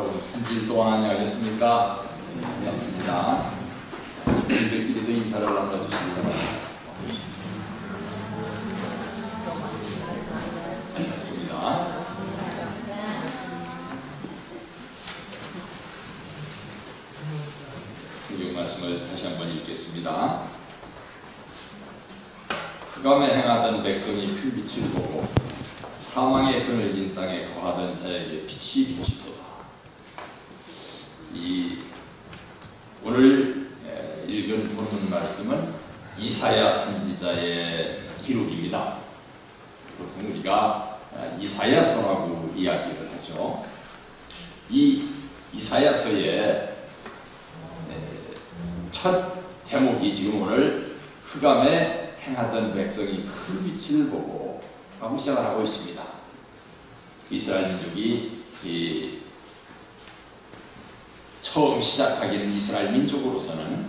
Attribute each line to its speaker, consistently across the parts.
Speaker 1: 여러분, 한 주일 동안 안녕하셨습니까? 반갑습니다. 친구들끼리도 인사를 나눠주시기 바랍니다. 반갑습니다. 성경 말씀을 다시 한번 읽겠습니다. 흑암에 행하던 백성이 큰 빛을 보고 사망의 그늘진 땅에 거하던 자에게 빛이 비치도다. 오늘 읽은 본문 말씀은 이사야 선지자의 기록입니다. 보통 우리가 이사야서라고 이야기를 하죠. 이 이사야서의 첫 대목이 지금 오늘 흑암에 행하던 백성이 큰 빛을 보고 하고 시작을 하고 있습니다. 이스라엘 민족이 처음 시작하기는 이스라엘 민족으로서는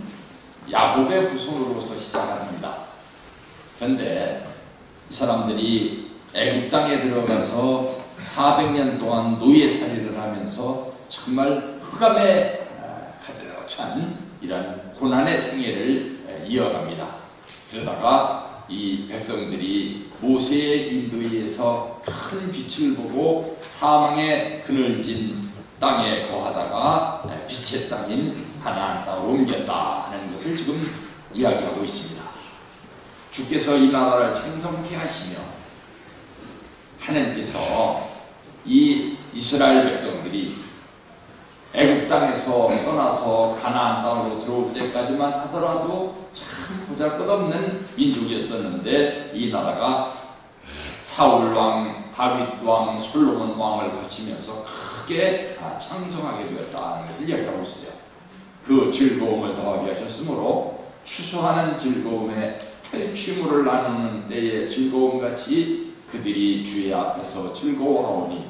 Speaker 1: 야곱의 후손으로서 시작을 합니다. 그런데 이 사람들이 애굽 땅에 들어가서 400년 동안 노예살이를 하면서 정말 흑암에 가득 찬 이런 고난의 생애를 이어갑니다. 그러다가 이 백성들이 모세의 인도에 의해서 큰 빛을 보고 사망의 그늘진 땅에 거하다가 빛의 땅인 가나안 땅으로 옮겼다 하는 것을 지금 이야기하고 있습니다. 주께서 이 나라를 창성케 하시며 하나님께서 이 이스라엘 백성들이 애굽 땅에서 떠나서 가나안 땅으로 들어올 때까지만 하더라도 참 보잘것없는 민족이었었는데 이 나라가 사울 왕, 다윗 왕, 솔로몬 왕을 거치면서 크게 창성하게 되었다는 것을 이야기하고 있어요. 그 즐거움을 더하게 하셨으므로 추수하는 즐거움에 탈취물을 나누는 때의 즐거움같이 그들이 주의 앞에서 즐거워하오니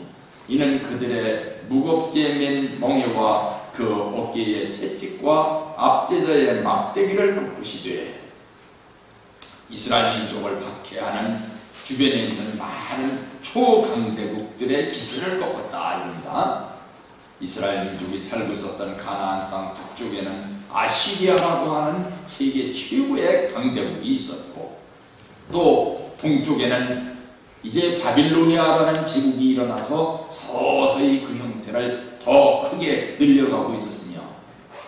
Speaker 1: 이는 그들의 무겁게 맨 멍에와 그 어깨의 채찍과 앞제자의 막대기를 꺾으시되 이스라엘 민족을 박해하는 주변에 있는 많은 초강대국들의 기세를 꺾었다 이럽니다. 이스라엘 민족이 살고 있었던 가나안 땅 북쪽에는 아시리아라고 하는 세계 최고의 강대국이 있었고 또 동쪽에는 이제 바빌로니아라는 제국이 일어나서 서서히 그 형태를 더 크게 늘려가고 있었으며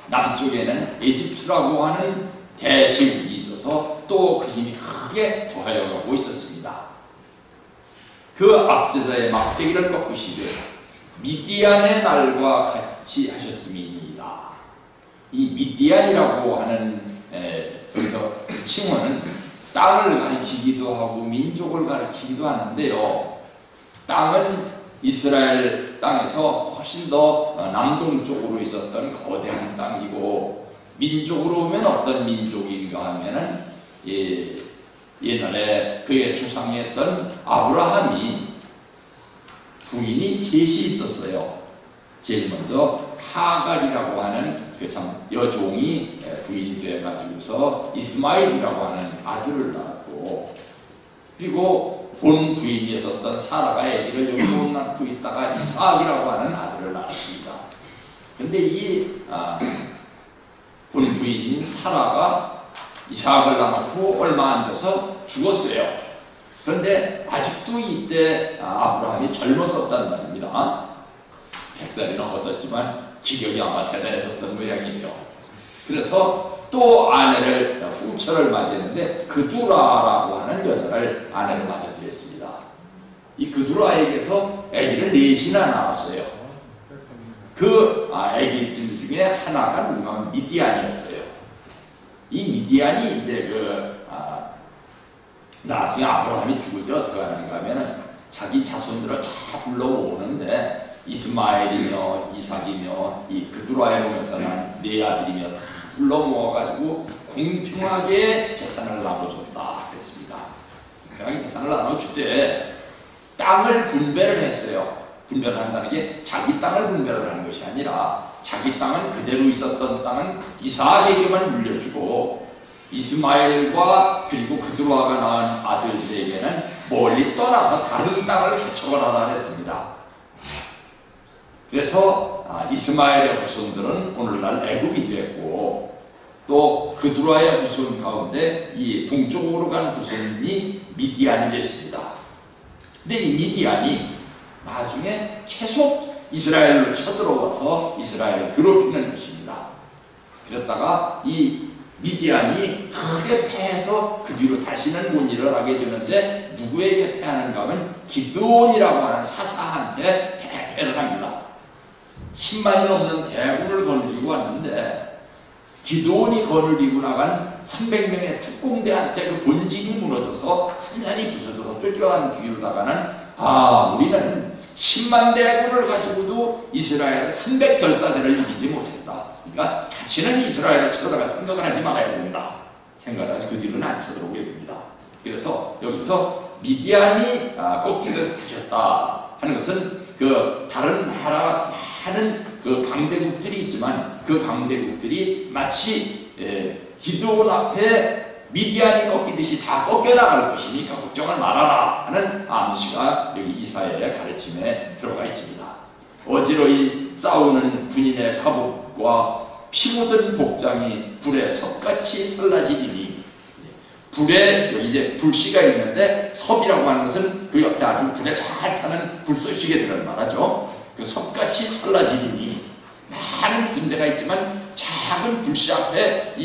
Speaker 1: 남쪽에는 에집트라고 하는 대제국이 있어서 또 그 힘이 크게 더하여 가고 있었습니다. 그 앞제자의 막대기를 꺾으시되 미디안의 날과 같이 하셨음이니이다. 이 미디안이라고 하는 여기서 칭호는 땅을 가리키기도 하고 민족을 가리키기도 하는데요. 땅은 이스라엘 땅에서 훨씬 더 남동쪽으로 있었던 거대한 땅이고 민족으로 보면 어떤 민족인가 하면은 옛날에 그의 조상이었던 아브라함이 부인이 셋이 있었어요. 제일 먼저 하갈이라고 하는 그 참 여종이 부인이 되어가지고서 이스마엘이라고 하는 아들을 낳았고 그리고 본 부인이었던 사라가 아기를 여기서 못 낳고 있다가 이삭이라고 하는 아들을 낳았습니다. 근데 이 본 부인인 사라가 이삭을 낳고 얼마 안 돼서 죽었어요. 그런데 아직도 이때 아브라함이 젊었었단 말입니다. 100살이 넘었었지만 기력이 아마 대단했었던 모양이에요. 그래서 또 아내를 후처를 맞이했는데 그두라라고 하는 여자를 아내를 맞아들였습니다. 이 그두라에게서 아기를 넷이나 낳았어요. 그 아기들 중에 하나가 누구냐면 미디안이었어요. 이 미디안이 이제 나중에 아브라함이 죽을 때 어떻게 하는가 하면 자기 자손들을 다 불러오는데 이스마엘이며 이삭이며 이 그두라에 오면서 난 네 아들이며 다 불러 모아가지고 공평하게 재산을 나눠줬다 그랬습니다. 공평하게 재산을 나눠주되 땅을 분배를 했어요. 분배를 한다는 게 자기 땅을 분배를 하는 것이 아니라 자기 땅은 그대로 있었던 땅은 이삭에게만 물려주고 이스마엘과 그리고 그두라가 낳은 아들들에게는 멀리 떠나서 다른 땅을 개척을 하라 했습니다. 그래서 이스마엘의 후손들은 오늘날 애굽이 됐고, 또 그두라의 후손 가운데 이 동쪽으로 간 후손이 미디안이 됐습니다. 근데 이 미디안이 나중에 계속 이스라엘로 쳐들어와서 이스라엘을 괴롭히는 것입니다. 그랬다가 이 미디안이 크게 패해서 그 뒤로 다시는 못 일어나게 되는데, 누구에게 패하는가 하면 기드온이라고 하는 사사한테 패를 합니다. 10만이 넘는 대군을 거느리고 왔는데, 기드온이 거느리고 나간 300명의 특공대한테 그 본진이 무너져서 산산이 부서져서 쫓겨가는 뒤로다가는 우리는 10만 대군을 가지고도 이스라엘 300결사대를 이기지 못했다. 그러니까 다시는 이스라엘을 쳐들어갈 생각을 하지 말아야 된다. 생각을 하지 그 뒤로는 안 쳐들어오게 됩니다. 그래서 여기서 미디안이 꺾이게 하셨다 하는 것은 그 다른 나라 많은 그 강대국들이 있지만 그 강대국들이 마치 기드온 앞에 미디안이 꺾이듯이 다 꺾여나갈 것이니까 걱정을 말아라 하는 암시가 여기 이사야의 가르침에 들어가 있습니다. 어지러이 싸우는 군인의 갑옷과 피 묻은 복장이 불에 섭같이 살라지리니, 불에 여기 이제 불씨가 있는데 섭이라고 하는 것은 그 옆에 아주 불에 잘 타는 불쏘시개들을 말하죠. 그 섭같이 살라지리니, 많은 군대가 있지만 작은 불씨 앞에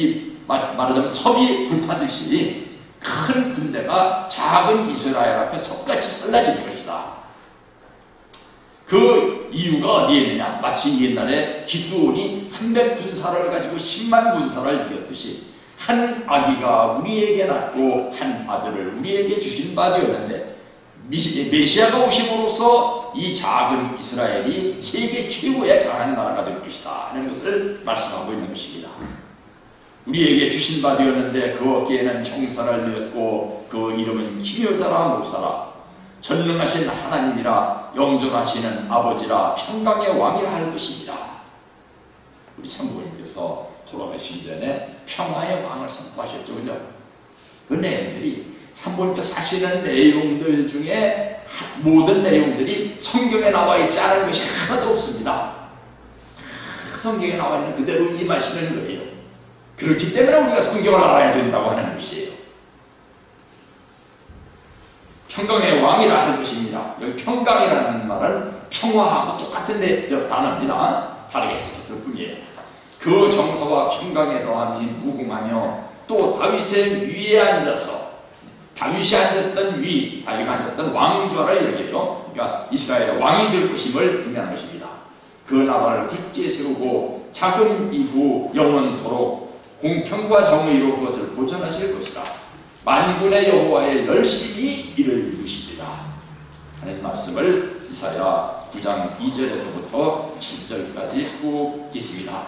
Speaker 1: 말하자면 섭이 불타듯이 큰 군대가 작은 이스라엘 앞에 섭같이 살라질 것이다. 그 이유가 어디에 있느냐? 마치 옛날에 기드온이 300군사를 가지고 10만 군사를 이겼듯이 한 아기가 우리에게 낳고 한 아들을 우리에게 주신 바 되었는데, 메시아가 오심으로써 이 작은 이스라엘이 세계 최고의 강한 나라가 될 것이다 하는 것을 말씀하고 있는 것입니다. 우리에게 주신 바 되었는데 그 어깨에는 정사를 메었고 그 이름은 기묘자라 모사라, 전능하신 하나님이라 영존하시는 아버지라 평강의 왕이라 할 것입니다. 우리 참고님께서 돌아가시기 전에 평화의 왕을 선포하셨죠. 그죠? 그 내용들이 참고님께서 하시는 내용들 중에 모든 내용들이 성경에 나와 있지 않은 것이 하나도 없습니다. 성경에 나와 있는 그대로 임하시는 거예요. 그렇기 때문에 우리가 성경을 알아야 된다고 하는 것이에요. 평강의 왕이라 할 것입니다. 여기 평강이라는 말은 평화하고 똑같은 단어입니다. 다르게 해석했을 뿐이에요. 그 정서와 평강에 더함이 무궁하며 또 다윗의 위에 앉아서, 다윗이 앉았던 위, 다윗이 앉았던 왕좌를 얘기해요. 그러니까 이스라엘의 왕이 될 것임을 의미하는 것입니다. 그 나라를 굳게 세우고 자금 이후 영원토록 공평과 정의로 그것을 보존하실 것이다. 만군의 여호와의 열심히 이를 이루시리라 하는 말씀을 이사야 9장 2절에서부터 7절까지 하고 계십니다.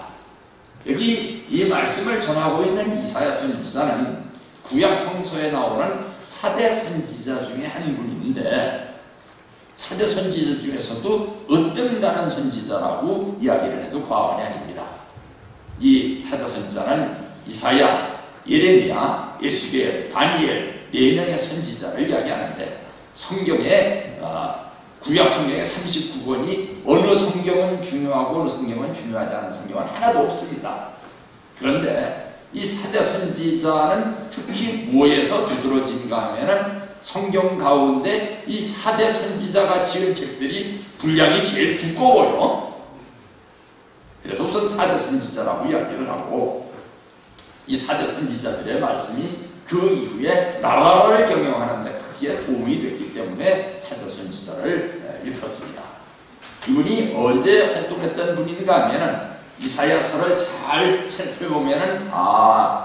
Speaker 1: 여기 이 말씀을 전하고 있는 이사야 선지자는 구약 성서에 나오는 4대 선지자 중에 한 분인데, 4대 선지자 중에서도 으뜸가는 선지자라고 이야기를 해도 과언이 아닙니다. 이 4대 선지자는 이사야, 예레미야, 에스겔, 다니엘 4명의 선지자를 이야기하는데, 성경에 구약 성경에 39권이 어느 성경은 중요하고 어느 성경은 중요하지 않은 성경은 하나도 없습니다. 그런데 이 4대 선지자는 특히 뭐에서 두드러진가 하면은 성경 가운데 이 4대 선지자가 지은 책들이 분량이 제일 두꺼워요. 그래서 우선 4대 선지자라고 이야기를 하고, 이 4대 선지자들의 말씀이 그 이후에 나라를 경영하는 데 크게 도움이 됐기 때문에 4대 선지자를 일컫습니다. 이분이 언제 활동했던 분인가 하면은 이사야서를 잘 살펴보면은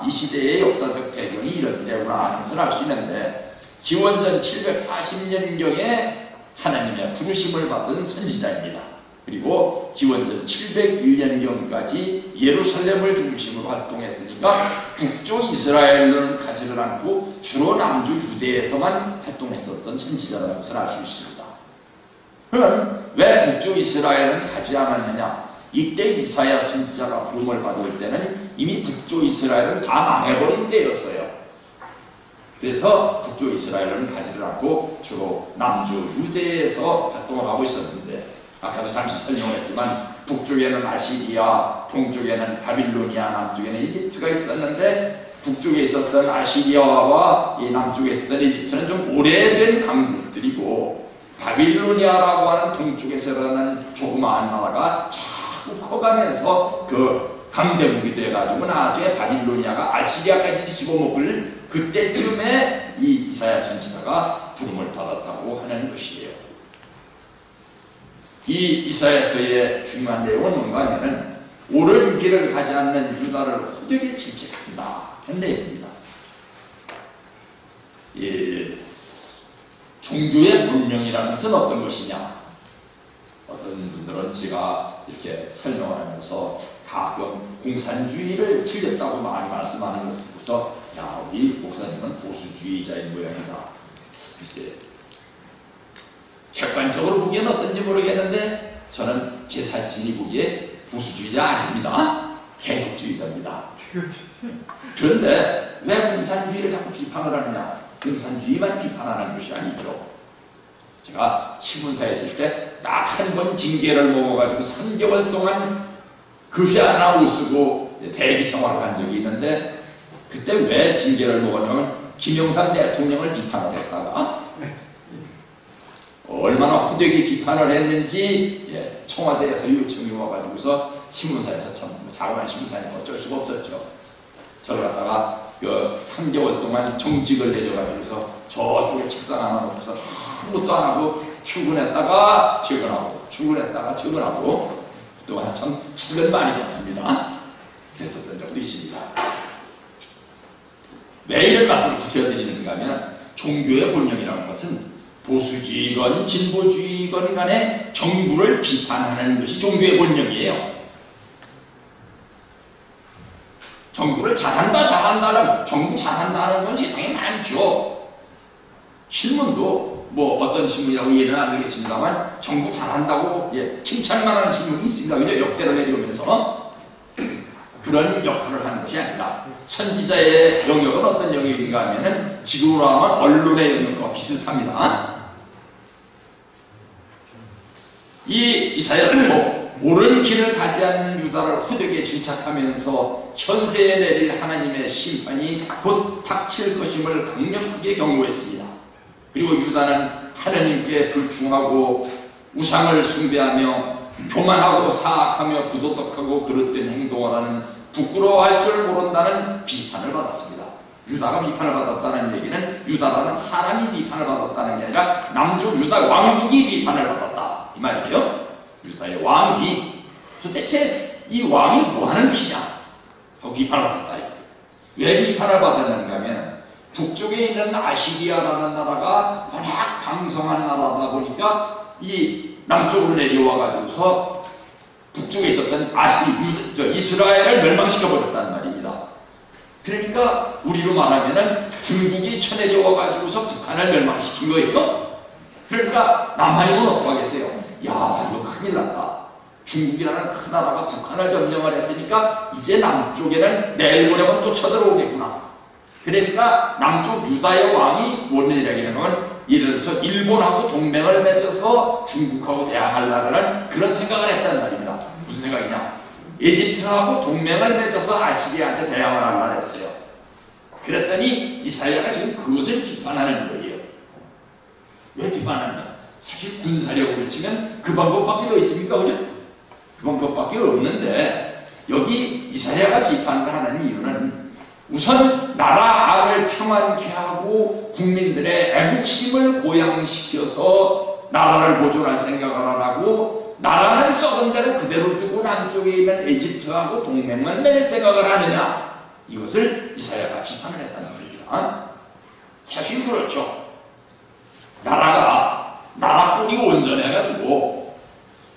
Speaker 1: 이 시대의 역사적 배경이 이런 때구나 하는 것을 알 수 있는데, 기원전 740년경에 하나님의 부르심을 받은 선지자입니다. 그리고 기원전 701년경까지 예루살렘을 중심으로 활동했으니까 북쪽 이스라엘은 가지를 않고 주로 남주 유대에서만 활동했었던 선지자라는 것을 알 수 있습니다. 그럼 왜 북쪽 이스라엘은 가지 않았느냐? 이때 이사야 선지자가 부름을 받을 때는 이미 북쪽 이스라엘은 다 망해버린 때였어요. 그래서 북쪽 이스라엘은 가지를 않고 주로 남주 유대에서 활동을 하고 있었는데, 아까도 잠시 설명을 했지만 북쪽에는 아시리아, 동쪽에는 바빌로니아, 남쪽에는 이집트가 있었는데 북쪽에 있었던 아시리아와 이 남쪽에 있었던 이집트는 좀 오래된 강국들이고 바빌로니아라고 하는 동쪽에서 일어나는 조그마한 나라가 자꾸 커가면서 그 강대국이 돼가지고 나중에 바빌로니아가 아시리아까지 집어먹을 그때쯤에 이 이사야 선지자가 부름을 받았다고 하는 것이에요. 이 이사야서의 중요한 내용은 뭔가 하면은 옳은 길을 가지 않는 유다를 호되게 질책한다 하는 내용입니다. 종교의 분명이라는 것은 어떤 것이냐? 어떤 분들은 제가 이렇게 설명을 하면서 가끔 공산주의를 틀렸다고 많이 말씀하는 것을 듣고서 야, 우리 목사님은 보수주의자인 모양이다. 글쎄, 객관적으로 보기에는 어떤지 모르겠는데 저는 제 자신이 보기에 보수주의자 아닙니다. 개혁주의자입니다. 그런데 왜 공산주의를 자꾸 비판을 하느냐? 공산주의만 비판하는 것이 아니죠. 제가 신문사에 있을 때 딱 한 번 징계를 먹어가지고 3개월 동안 글씨 하나 못 쓰고 대기 생활을 한 적이 있는데 그때 왜 징계를 먹었냐면 김영삼 대통령을 비판을 했다가 얼마나 호되게 비판을 했는지 청와대에서 요청이 와가지고서 신문사에서 참 자그마한 신문사니까 어쩔 수가 없었죠. 저를 갖다가 그 3개월 동안 정직을 내려가지고서 저쪽에 책상 하나 놓고서 아무것도 안 하고 출근했다가 퇴근하고 출근했다가 퇴근하고 그동안 참 책은 많이 봤습니다. 그랬었던 적도 있습니다. 왜 이런 말씀을 드려드리는가 하면 종교의 본령이라는 것은 보수주의건 진보주의건 간에 정부를 비판하는 것이 종교의 본령이에요. 정부를 잘한다 정부 잘한다는 건 세상에 많죠. 신문도 뭐 어떤 신문이라고 예는 안 드리겠습니다만 정부 잘한다고 칭찬만 하는 신문이 있습니다. 그죠? 역대로 내려오면서 그런 역할을 하는 것이 아니라 선지자의 영역은 어떤 영역인가 하면은 지금으로 하면 언론의 영역과 비슷합니다. 이 이사야도 옳은 길을 가지 않는 유다를 호되게 질책하면서 현세에 내릴 하나님의 심판이 곧 닥칠 것임을 강력하게 경고했습니다. 그리고 유다는 하나님께 불충하고 우상을 숭배하며 교만하고 사악하며 부도덕하고 그릇된 행동을 하는 부끄러워할 줄 모른다는 비판을 받았습니다. 유다가 비판을 받았다는 얘기는 유다라는 사람이 비판을 받았다는 게 아니라 남쪽 유다 왕국이 비판을 받았다 이 말이에요. 유다의 왕이 도대체 이 왕이 뭐 하는 것이냐 하고 비판을 받았다. 왜 비판을 받았는가 하면 북쪽에 있는 아시리아라는 나라가 워낙 강성한 나라다 보니까 이 남쪽으로 내려와 가지고서 북쪽에 있었던 이스라엘을 멸망시켜 버렸다는 말입니다. 그러니까 우리로 말하면은 중국이 쳐내려와 가지고서 북한을 멸망시킨 거예요. 그러니까 남한이면 어떡하겠어요? 야, 이거 큰일 났다. 중국이라는 큰 나라가 북한을 점령을 했으니까 이제 남쪽에는 내일 모레면 또 쳐들어오겠구나. 그러니까 남쪽 유다의 왕이 뭔 일이냐면 예를 들어서 일본하고 동맹을 맺어서 중국하고 대항하려는 그런 생각을 했단 말입니다. 무슨 생각이냐? 에집트하고 동맹을 맺어서 아시리아한테 대항을 하려고 했어요. 그랬더니 이사야가 지금 그것을 비판하는 거예요. 왜 비판하느냐? 사실 군사력으로 치면 그 방법밖에 더 있습니까? 그죠? 그 방법밖에 없는데 여기 이사야가 비판을 하는 이유는 우선 나라 안을 평안케 하고 국민들의 애국심을 고양시켜서 나라를 보존할 생각을 안 하고 나라는 썩은 대로 그대로 두고 남쪽에 있는 에집트하고 동맹을 맺을 생각을 하느냐 이것을 이사야가 비판을 했다는 말입니다. 사실 그렇죠. 나라 꼴이 온전해가지고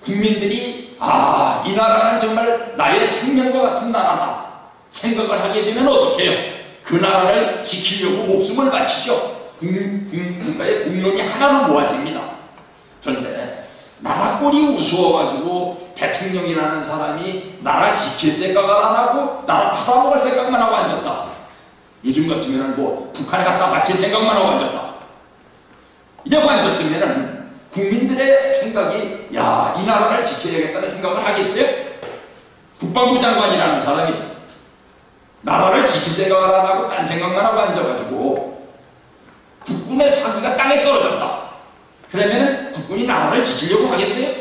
Speaker 1: 국민들이 이 나라는 정말 나의 생명과 같은 나라다 생각을 하게 되면 어떻게 해요? 그 나라를 지키려고 목숨을 바치죠. 국가의 국론이 하나로 모아집니다. 그런데 나라 꼴이 우스워가지고 대통령이라는 사람이 나라 지킬 생각을 안 하고 나라 팔아먹을 생각만 하고 앉았다. 요즘 같으면 뭐 북한에 갖다 바칠 생각만 하고 앉았다. 이러고 앉았으면은 국민들의 생각이 야, 이 나라를 지켜야겠다는 생각을 하겠어요? 국방부 장관이라는 사람이 나라를 지킬 생각을 안 하고 딴 생각만 하고 앉아가지고 국군의 사기가 땅에 떨어졌다. 그러면 국군이 나라를 지키려고 하겠어요?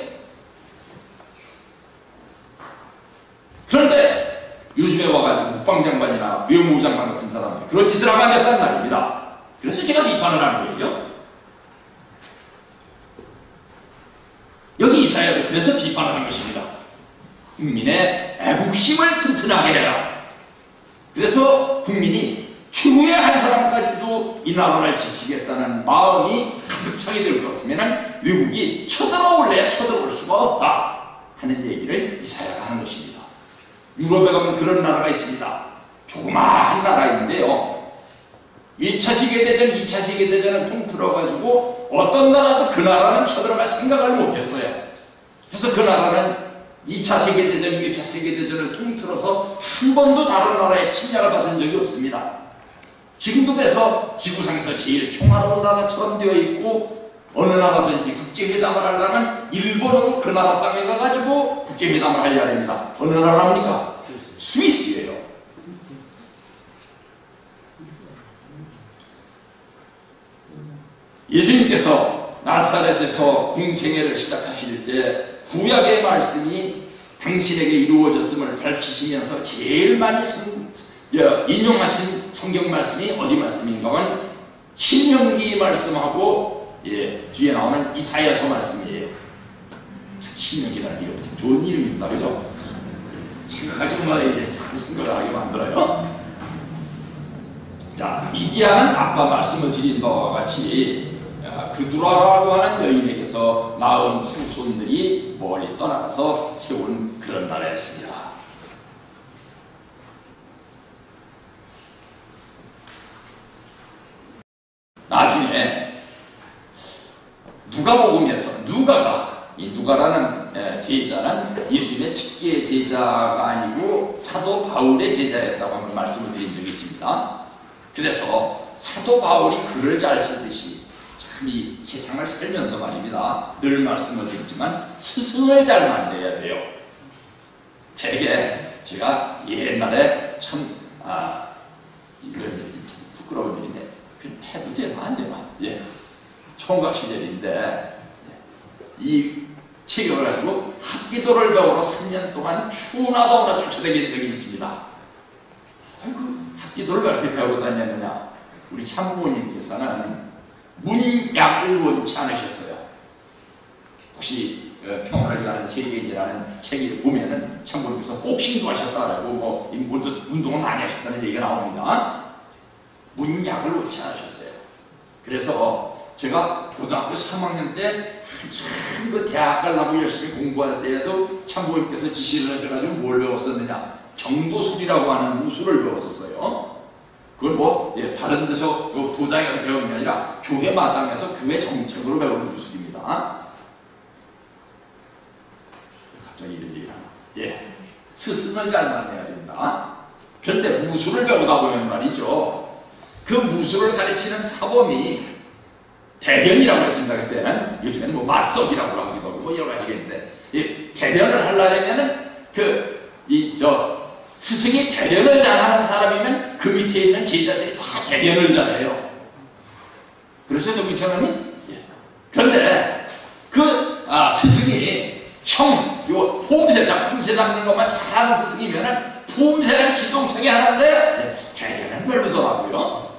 Speaker 1: 그런데 요즘에 와가지고 국방장관이나 외무부 장관 같은 사람이 그런 짓을 하면 안 됐단 말입니다. 그래서 제가 비판을 하는 거예요. 여기 이사야도 그래서 비판을 한 것입니다. 국민의 애국심을 튼튼하게 해라. 그래서 국민이 추후에 한 사람까지도 이 나라를 지키겠다는 마음이 가득 차게 될 것 같으면 외국이 쳐들어올래야 쳐들어올 수가 없다 하는 얘기를 이사야가 하는 것입니다. 유럽에 가면 그런 나라가 있습니다. 조그마한 나라인데요. 1차 세계대전, 2차 세계대전을 통틀어가지고 어떤 나라도 그 나라는 쳐들어갈 생각을 못했어요. 그래서 그 나라는 2차 세계대전, 1차 세계대전을 통틀어서 한 번도 다른 나라의 침략을 받은 적이 없습니다. 지금도 그래서 지구상에서 제일 평화로운 나라처럼 되어 있고 어느 나라든지 국제회담을 하려면 일본으로 그 나라 땅에 가가지고 국제회담을 하려야 합니다. 어느 나라입니까? 스위스예요. 예수님께서 나사렛에서 공생애를 시작하실 때 구약의 말씀이 당신에게 이루어졌음을 밝히시면서 제일 많이 인용하신 성경 말씀이 어디 말씀인가 하면 신명기 말씀하고 뒤에 나오는 이사야서 말씀이에요. 참 신명기라는 이름 참 좋은 이름입니다. 그죠? 생각하지 말아야 참 생각을 하게 만들어요. 자, 미디안은 아까 말씀을 드린 바와 같이 그두라라고 하는 여인에게서 낳은 후손들이 멀리 떠나서 세운 그런 나라였습니다. 나중에 누가복음에서 이 누가라는 제자는 예수님의 직계 제자가 아니고 사도 바울의 제자였다고 한번 말씀을 드린 적이 있습니다. 그래서 사도 바울이 글을 잘 쓰듯이 참 이 세상을 살면서 말입니다. 늘 말씀을 드리지만 스승을 잘 만나야 돼요. 되게 제가 옛날에 참 이런 얘기 참 부끄러운 얘기인데 그럼 해도 되나 안 되나? 총각 시절인데 이 책을 가지고 합기도를 배우러 3년 동안 추우나 더우나 쫓아다닌 적이 있습니다. 아이고, 합기도를 왜 이렇게 배우고 다녔느냐? 우리 참부모님께서는 문약을 원치 않으셨어요. 혹시 평화를 위한 세계인이라는 책에 보면은 참부모님께서 복싱도 하셨다라고 운동을 많이 하셨다는 얘기가 나옵니다. 문약을 원치 않으셨어요. 그래서 제가 고등학교 3학년 때 한참 그 대학 가려고 열심히 공부할 때에도 참부모님께서 지시를 하셔가지고 뭘 배웠었느냐? 정도술이라고 하는 무술을 배웠었어요. 그걸 다른 데서 도장에서 배우는 게 아니라 교회 마당에서 교회 정책으로 배우는 무술입니다. 갑자기 이런 얘기를 하나? 스승을 잘 만나야 된다. 그런데 무술을 배우다 보면 말이죠. 그 무술을 가르치는 사범이 대변이라고 했습니다. 그때는 요즘에는 맞석이라고 하기도 하고 여러 가지가 있는데 대변을 하려면은 스승이 대변을 잘하는 사람이면 그 밑에 있는 제자들이 다 대변을 잘해요. 그러셔서 그렇잖아요. 그런데 스승이 품새 잡는 것만 잘하는 스승이면은 품새는 기똥차게 하는데 대변은 별로더라고요.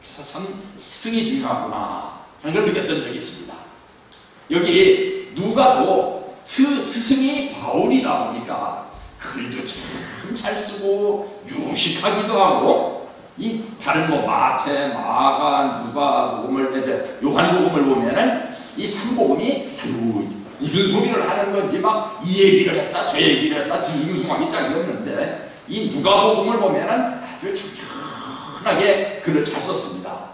Speaker 1: 그래서 참 스승이 중요하구나 하는 걸 느꼈던 적이 있습니다. 여기 누가도 스승이 바울이다 보니까 글도 참 잘 쓰고 유식하기도 하고 이 다른 마태, 마가, 누가복음을 요한복음을 보면은 이 삼복음이 무슨 소리를 하는 건지 막 이 얘기를 했다 저 얘기를 했다 뒤숭숭하기 짝이 없는데 이 누가복음을 보면은 아주 청연하게 글을 잘 썼습니다.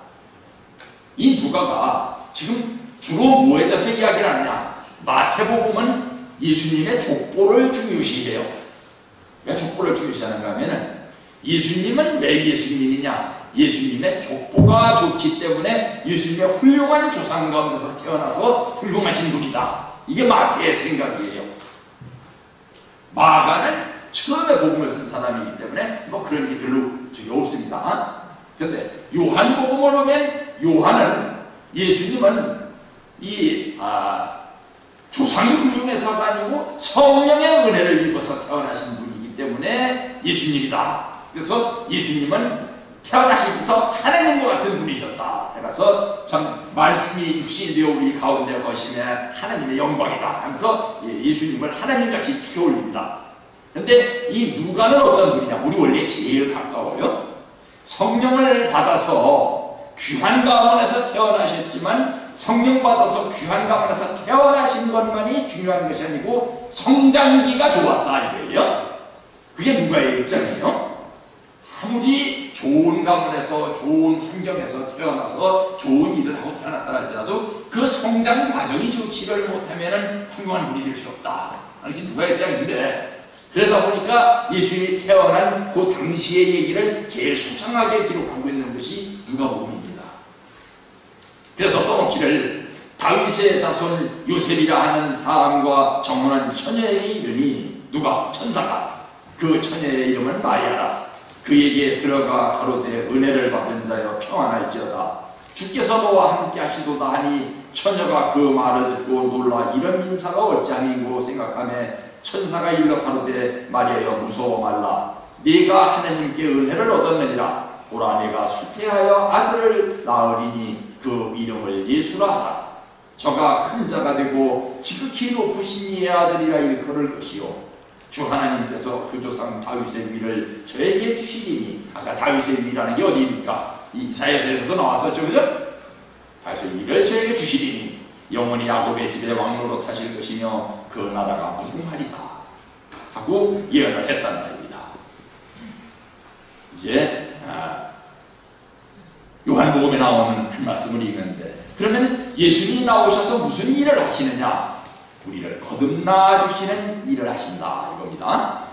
Speaker 1: 이 누가가 지금 주로 뭐에 대해서 이야기를 하느냐? 마태복음은 예수님의 족보를 중요시해요. 왜 족보를 중요시하는가 하면은 예수님은 왜 예수님이냐? 예수님의 족보가 좋기 때문에 예수님의 훌륭한 조상 가운데서 태어나서 훌륭하신 분이다. 이게 마태의 생각이에요. 마가는 처음에 복음을 쓴 사람이기 때문에 뭐 그런 게 별로 적이 없습니다. 그런데 요한복음을 보면 요한은 예수님은 조상이 훌륭해서가 아니고 성령의 은혜를 입어서 태어나신 분이기 때문에 예수님이다. 그래서 예수님은 태어나시부터 하나님과 같은 분이셨다. 그래서 참 말씀이 육신이 되어 우리 가운데 거시며 하나님의 영광이다 하면서 예수님을 하나님같이 피어올립니다. 그런데 이 누가는 어떤 분이냐? 우리 원래 제일 가까워요. 성령을 받아서 귀한 가문에서 태어나셨지만 성령 받아서 귀한 가문에서 태어나신 것만이 중요한 것이 아니고 성장기가 좋았다 이거예요. 그게 누가의 입장이에요. 아무리 좋은 가문에서 좋은 환경에서 태어나서 좋은 일을 하고 태어났다 할지라도 그 성장 과정이 좋지를 못하면 훌륭한 분이 될 수 없다. 이게 누가의 입장인데, 그러다 보니까 예수님이 태어난 그 당시의 얘기를 제일 수상하게 기록하고 있는 것이 누가복음입니다. 그래서 써놓기를 다윗의 자손 요셉이라 하는 사람과 정혼한 처녀에게 이르니 누가 천사가 그 처녀의 이름은 마리아라. 그에게 들어가 가로되 은혜를 받은 자여 평안할지어다. 주께서 너와 함께 하시도다 하니 처녀가 그 말을 듣고 놀라 이런 인사가 어찌함인고 생각하며 천사가 일러 가로되 마리아여 무서워 말라. 네가 하나님께 은혜를 얻었느니라. 보라 내가 수태하여 아들을 낳으리니 그 이름을 예수라 하라. 저가 큰 자가 되고 지극히 높으신 이의 아들이라 일컬을 것이요 주 하나님께서 그 조상 다윗의 위를 저에게 주시리니. 아까 다윗의 위라는 게 어디입니까? 이사야서에서도 나왔었죠, 그죠? 다윗의 위를 저에게 주시리니 영원히 야곱의 집에 왕으로 타실 것이며 그 나라가 무궁하리다 하고 예언을 했단 말입니다. 이제 요한복음에 나오는 한 말씀을 읽는데, 그러면 예수님이 나오셔서 무슨 일을 하시느냐? 우리를 거듭나 주시는 일을 하신다 이겁니다.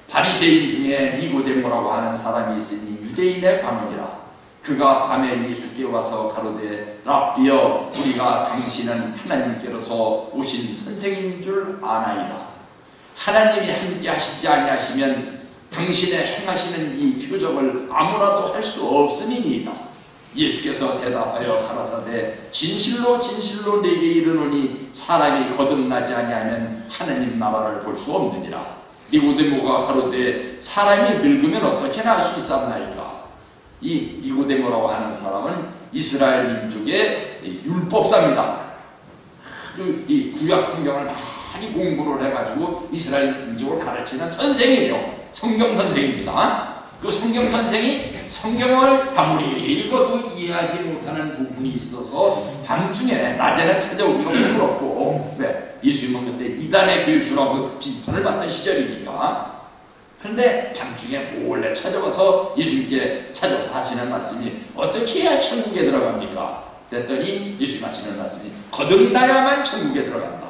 Speaker 1: 바리새인 중에 니고데모라고 하는 사람이 있으니 유대인의 가문이라. 그가 밤에 예수께 와서 가로되 랍비여 우리가 당신은 하나님께로서 오신 선생인 줄 아나이다. 하나님이 함께 하시지 아니하시면 당신의 행하시는 이 표적을 아무라도 할 수 없음이니이다. 예수께서 대답하여 가라사대 진실로 진실로 내게 이르노니 사람이 거듭나지 아니하면 하나님 나라를 볼 수 없느니라. 니고데모가 가로되 사람이 늙으면 어떻게 날 수 있사옵나이까. 이 니고데모라고 하는 사람은 이스라엘 민족의 율법사입니다. 이 구약 성경을 많이 공부를 해가지고 이스라엘 민족을 가르치는 선생이에요. 성경 선생입니다. 그 성경 선생이 성경을 아무리 읽어도 이해하지 못하는 부분이 있어서 밤중에 낮에는 찾아오기가 부끄럽고, 예수님은 그때 이단의 교수라고 비판을 받던 시절이니까. 그런데 밤중에 몰래 찾아와서 예수님께 찾아와서 하시는 말씀이 어떻게 해야 천국에 들어갑니까? 그랬더니 예수님 하시는 말씀이 거듭나야만 천국에 들어간다.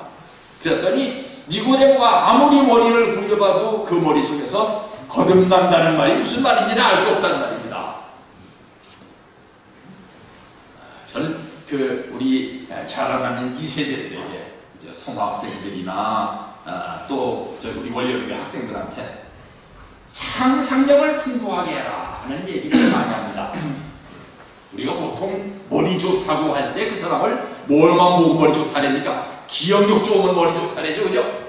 Speaker 1: 그랬더니 니고데모가 아무리 머리를 굴려봐도 그 머릿속에서 거듭난다는 말이 무슨 말인지는 알 수 없다는 말입니다. 저는 우리 자라나는 2세대들에게 성학생들이나 또 우리 원래교회 학생들한테 상상력을 풍부하게 해라 하는 얘기를 많이 합니다. 우리가 보통 머리 좋다고 할 때 그 사람을 뭘만 보고 머리 좋다래니까 기억력 좋으면 머리 좋다래죠, 그죠?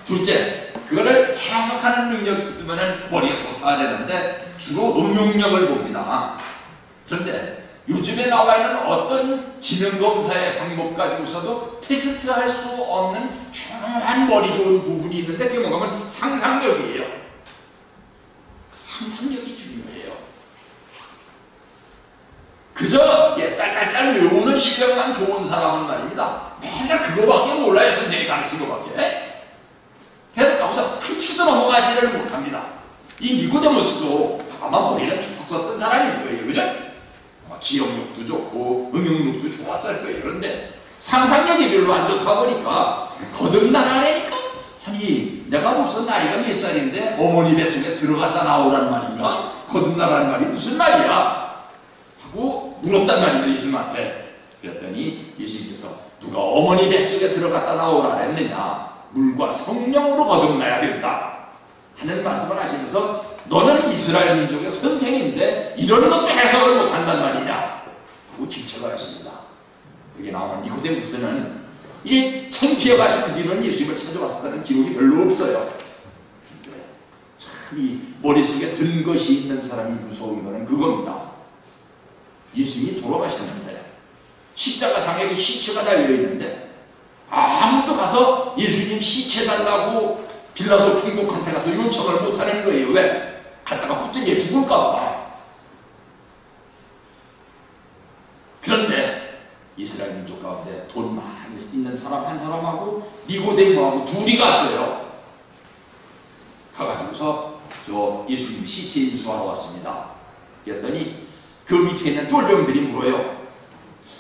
Speaker 1: 둘째, 그거를 해석하는 능력이 있으면 머리가 좋다 그러는데 주로 응용력을 봅니다. 그런데 요즘에 나와 있는 어떤 지능검사의 방법 가지고서도 테스트할 수 없는 중요한 머리 좋은 부분이 있는데 그게 뭔가 하면 상상력이에요. 상상력이 중요해요. 그저 딸딸딸 외우는 실력만 좋은 사람은 말입니다. 맨날 그거밖에 몰라요. 선생님이 가르친 거밖에. 그래서 여기서 한치도 넘어가지를 못합니다. 이 니고데모스도 아마 머리는 좋았었던 사람일 거예요. 그죠? 기억력도 좋고 응용력도 좋았을 거예요. 그런데 상상력이 별로 안 좋다 보니까 거듭나라니까 아니 내가 벌써 나이가 몇 살인데 어머니 뱃속에 들어갔다 나오란 말인가? 거듭나라는 말이 무슨 말이야? 하고 물었단 말입니다, 예수님한테. 그랬더니 예수님께서 누가 어머니 뱃속에 들어갔다 나오라 했느냐? 물과 성령으로 거듭나야 된다 하는 말씀을 하시면서 너는 이스라엘 민족의 선생인데 이런 것도 해석을 못한단 말이냐? 하고 질책을 하십니다. 여기 나오는 니고데무스는 이래 창피해가지고 그 뒤로는 예수님을 찾아왔었다는 기록이 별로 없어요. 참 이 머릿속에 든 것이 있는 사람이 무서운 거는 그겁니다. 예수님이 돌아가셨는데 십자가상에 시체가 달려있는데 아무도 가서 예수님 시체 달라고 빌라도 총독한테 가서 요청을 못하는 거예요. 왜? 갔다가 붙들려 죽을까봐. 그런데 이스라엘 민족 가운데 돈 많이 있는 사람 한 사람하고 니고데모하고 둘이 갔어요. 가가지고서 저 예수님 시체 인수하러 왔습니다. 그랬더니 그 밑에 있는 쫄병들이 물어요.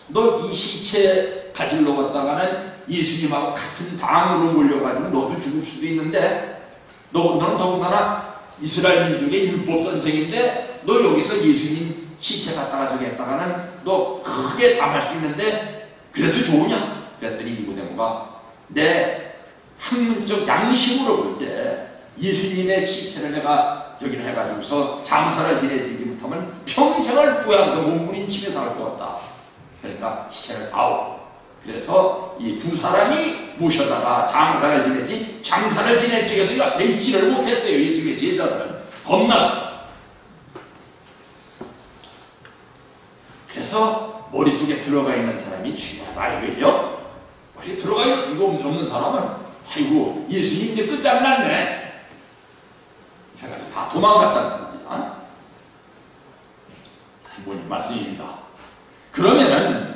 Speaker 1: 너 이 시체 가지러 왔다가는 예수님하고 같은 당으로 몰려가지고 너도 죽을 수도 있는데 너는 더군다나 이스라엘 민족의 율법 선생인데 너 여기서 예수님 시체 갖다가 저기 했다가는 너 크게 당할 수 있는데 그래도 좋으냐? 그랬더니 니고데모가 내 학문적 양심으로 볼 때 예수님의 시체를 내가 저기를 해가지고서 장사를 지내드리지 못하면 평생을 후회하면서 몸부림치며 살 것 같다. 그러니까 시체를 아웃. 그래서 이 두 사람이 모셔다가 장사를 지냈지 장사를 지낼 적에도 옆에 있지를 못했어요. 예수님의 제자들은 겁나서. 그래서 머릿속에 들어가 있는 사람이 중요하다 이거예요. 혹시 들어가 있는 거 없는 사람은 아이고 예수님 이제 끝장났네 해가지고 다 도망갔다는 겁니다. 하나님 말씀입니다. 그러면은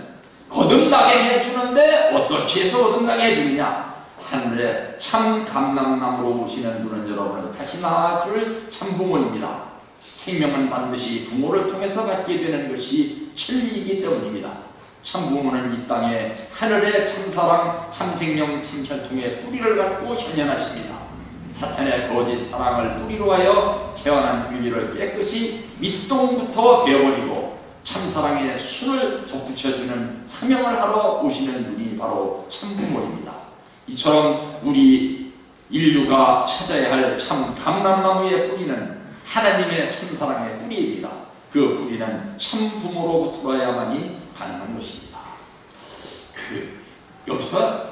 Speaker 1: 거듭나게 해주는데 어떻게 해서 거듭나게 해주느냐? 하늘에 참 감람나무로 오시는 분은 여러분을 다시 낳아줄 참 부모입니다. 생명은 반드시 부모를 통해서 받게 되는 것이 진리이기 때문입니다. 참 부모는 이 땅에 하늘의 참사랑, 참생명, 참혈통의 뿌리를 갖고 현현하십니다. 사탄의 거짓 사랑을 뿌리로 하여 태어난 유리를 깨끗이 밑동부터 베어버리고 참사랑의 순을 덧붙여주는 사명을 하러 오시는 분이 바로 참부모입니다. 이처럼 우리 인류가 찾아야 할 참 감람나무의 뿌리는 하나님의 참사랑의 뿌리입니다. 그 뿌리는 참부모로부터야만이 가능한 것입니다. 여기서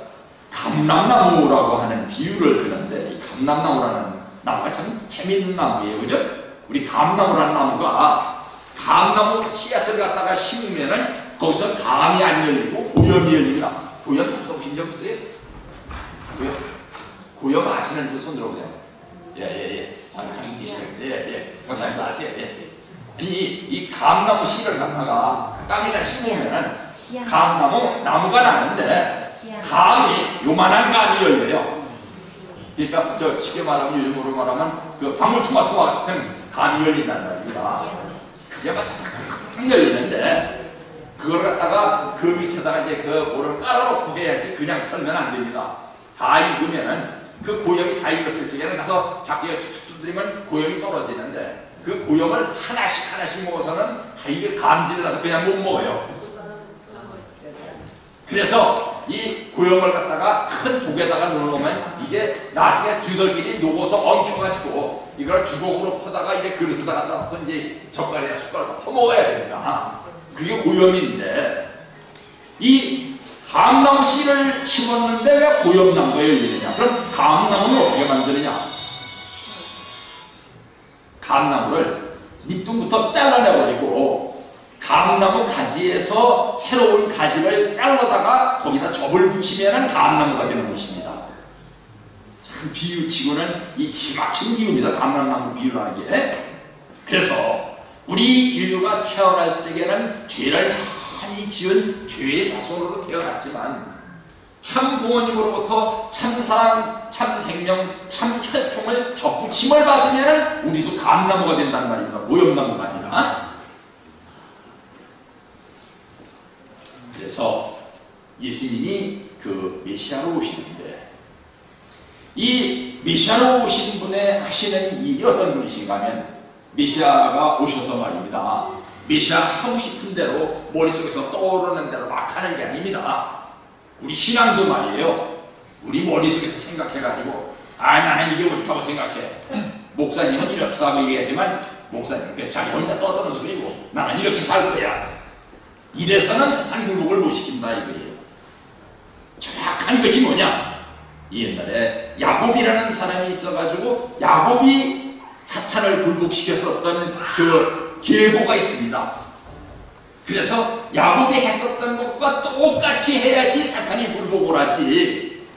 Speaker 1: 감람나무라고 하는 비유를 드는데 이 감람나무라는 나무가 참 재미있는 나무예요. 그죠? 우리 감나무라는 나무가 감나무 씨앗을 갖다가 심으면은 거기서 감이 안 열리고 고염이 열립니다. 고염 접해보신 적 있어요? 고염 아시는 분 손 들어보세요. 예. 한분 계시네요. 예. 목사님도 아세요? 예. 아니 이 감나무 씨를 갖다가 땅에다 심으면은 감나무 나무가 나는데 감이 요만한 감이 열려요. 그러니까 저 쉽게 말하면 요즘으로 말하면 그 방울토마토 같은 감이 열린단 말입니다. 그게 막 탁탁탁 열리는데 그걸 갖다가 그 밑에다가 이제 그 뭐를 깔아놓고 해야지 그냥 털면 안 됩니다. 다 익으면은 그 고염이 다 익었을 적에는 가서 잡기가 툭툭 두드리면 고염이 떨어지는데 그 고염을 하나씩 먹어서는 이게 감질나서 그냥 못 먹어요. 그래서 이 고염을 갖다가 큰 독에다가 넣어놓으면 이게 나중에 쥐들끼리 녹아서 엉켜가지고 이걸 주걱으로 퍼다가 이래 그릇에다 갖다 놓고 이제 젓갈이나 숟가락으로 퍼먹어야 됩니다. 그게 고염인데 이 감나무 씨를 심었는데 왜 고염나무가 열리느냐? 그럼 감나무는 어떻게 만드느냐? 감나무를 밑둥부터 잘라내버리고 감나무 가지에서 새로운 가지를 잘라다가 거기다 접을 붙이면 감나무가 되는 것입니다. 참 비유치고는 이 기막힌 비유입니다. 감람나무 비유라는 게. 그래서 우리 인류가 태어날 적에는 죄를 많이 지은 죄의 자손으로 태어났지만 참 부모님으로부터 참 사랑, 참 생명, 참 혈통을 접붙임을 받으면 우리도 감나무가 된다는 말입니다. 고염나무가 아니라. 그래서 예수님이 그 메시아로 오시는데 이 메시아로 오신 분의 하시는 일이 어떤 분이신가 하면 메시아가 오셔서 말입니다. 메시아 하고 싶은 대로 머릿속에서 떠오르는 대로 막 하는 게 아닙니다. 우리 신앙도 말이에요. 우리 머릿속에서 생각해가지고 나는 이게 옳다고 생각해. 목사님은 이렇게 하고 얘기하지만 목사님 자기 혼자 떠드는 소리고 나는 이렇게 살 거야. 이래서는 사탄 굴복을 못 시킨다 이거예요. 정확한 것이 뭐냐? 옛날에 야곱이라는 사람이 있어가지고 야곱이 사탄을 굴복시켰었던 그 계보가 있습니다. 그래서 야곱이 했었던 것과 똑같이 해야지 사탄이 굴복을 하지.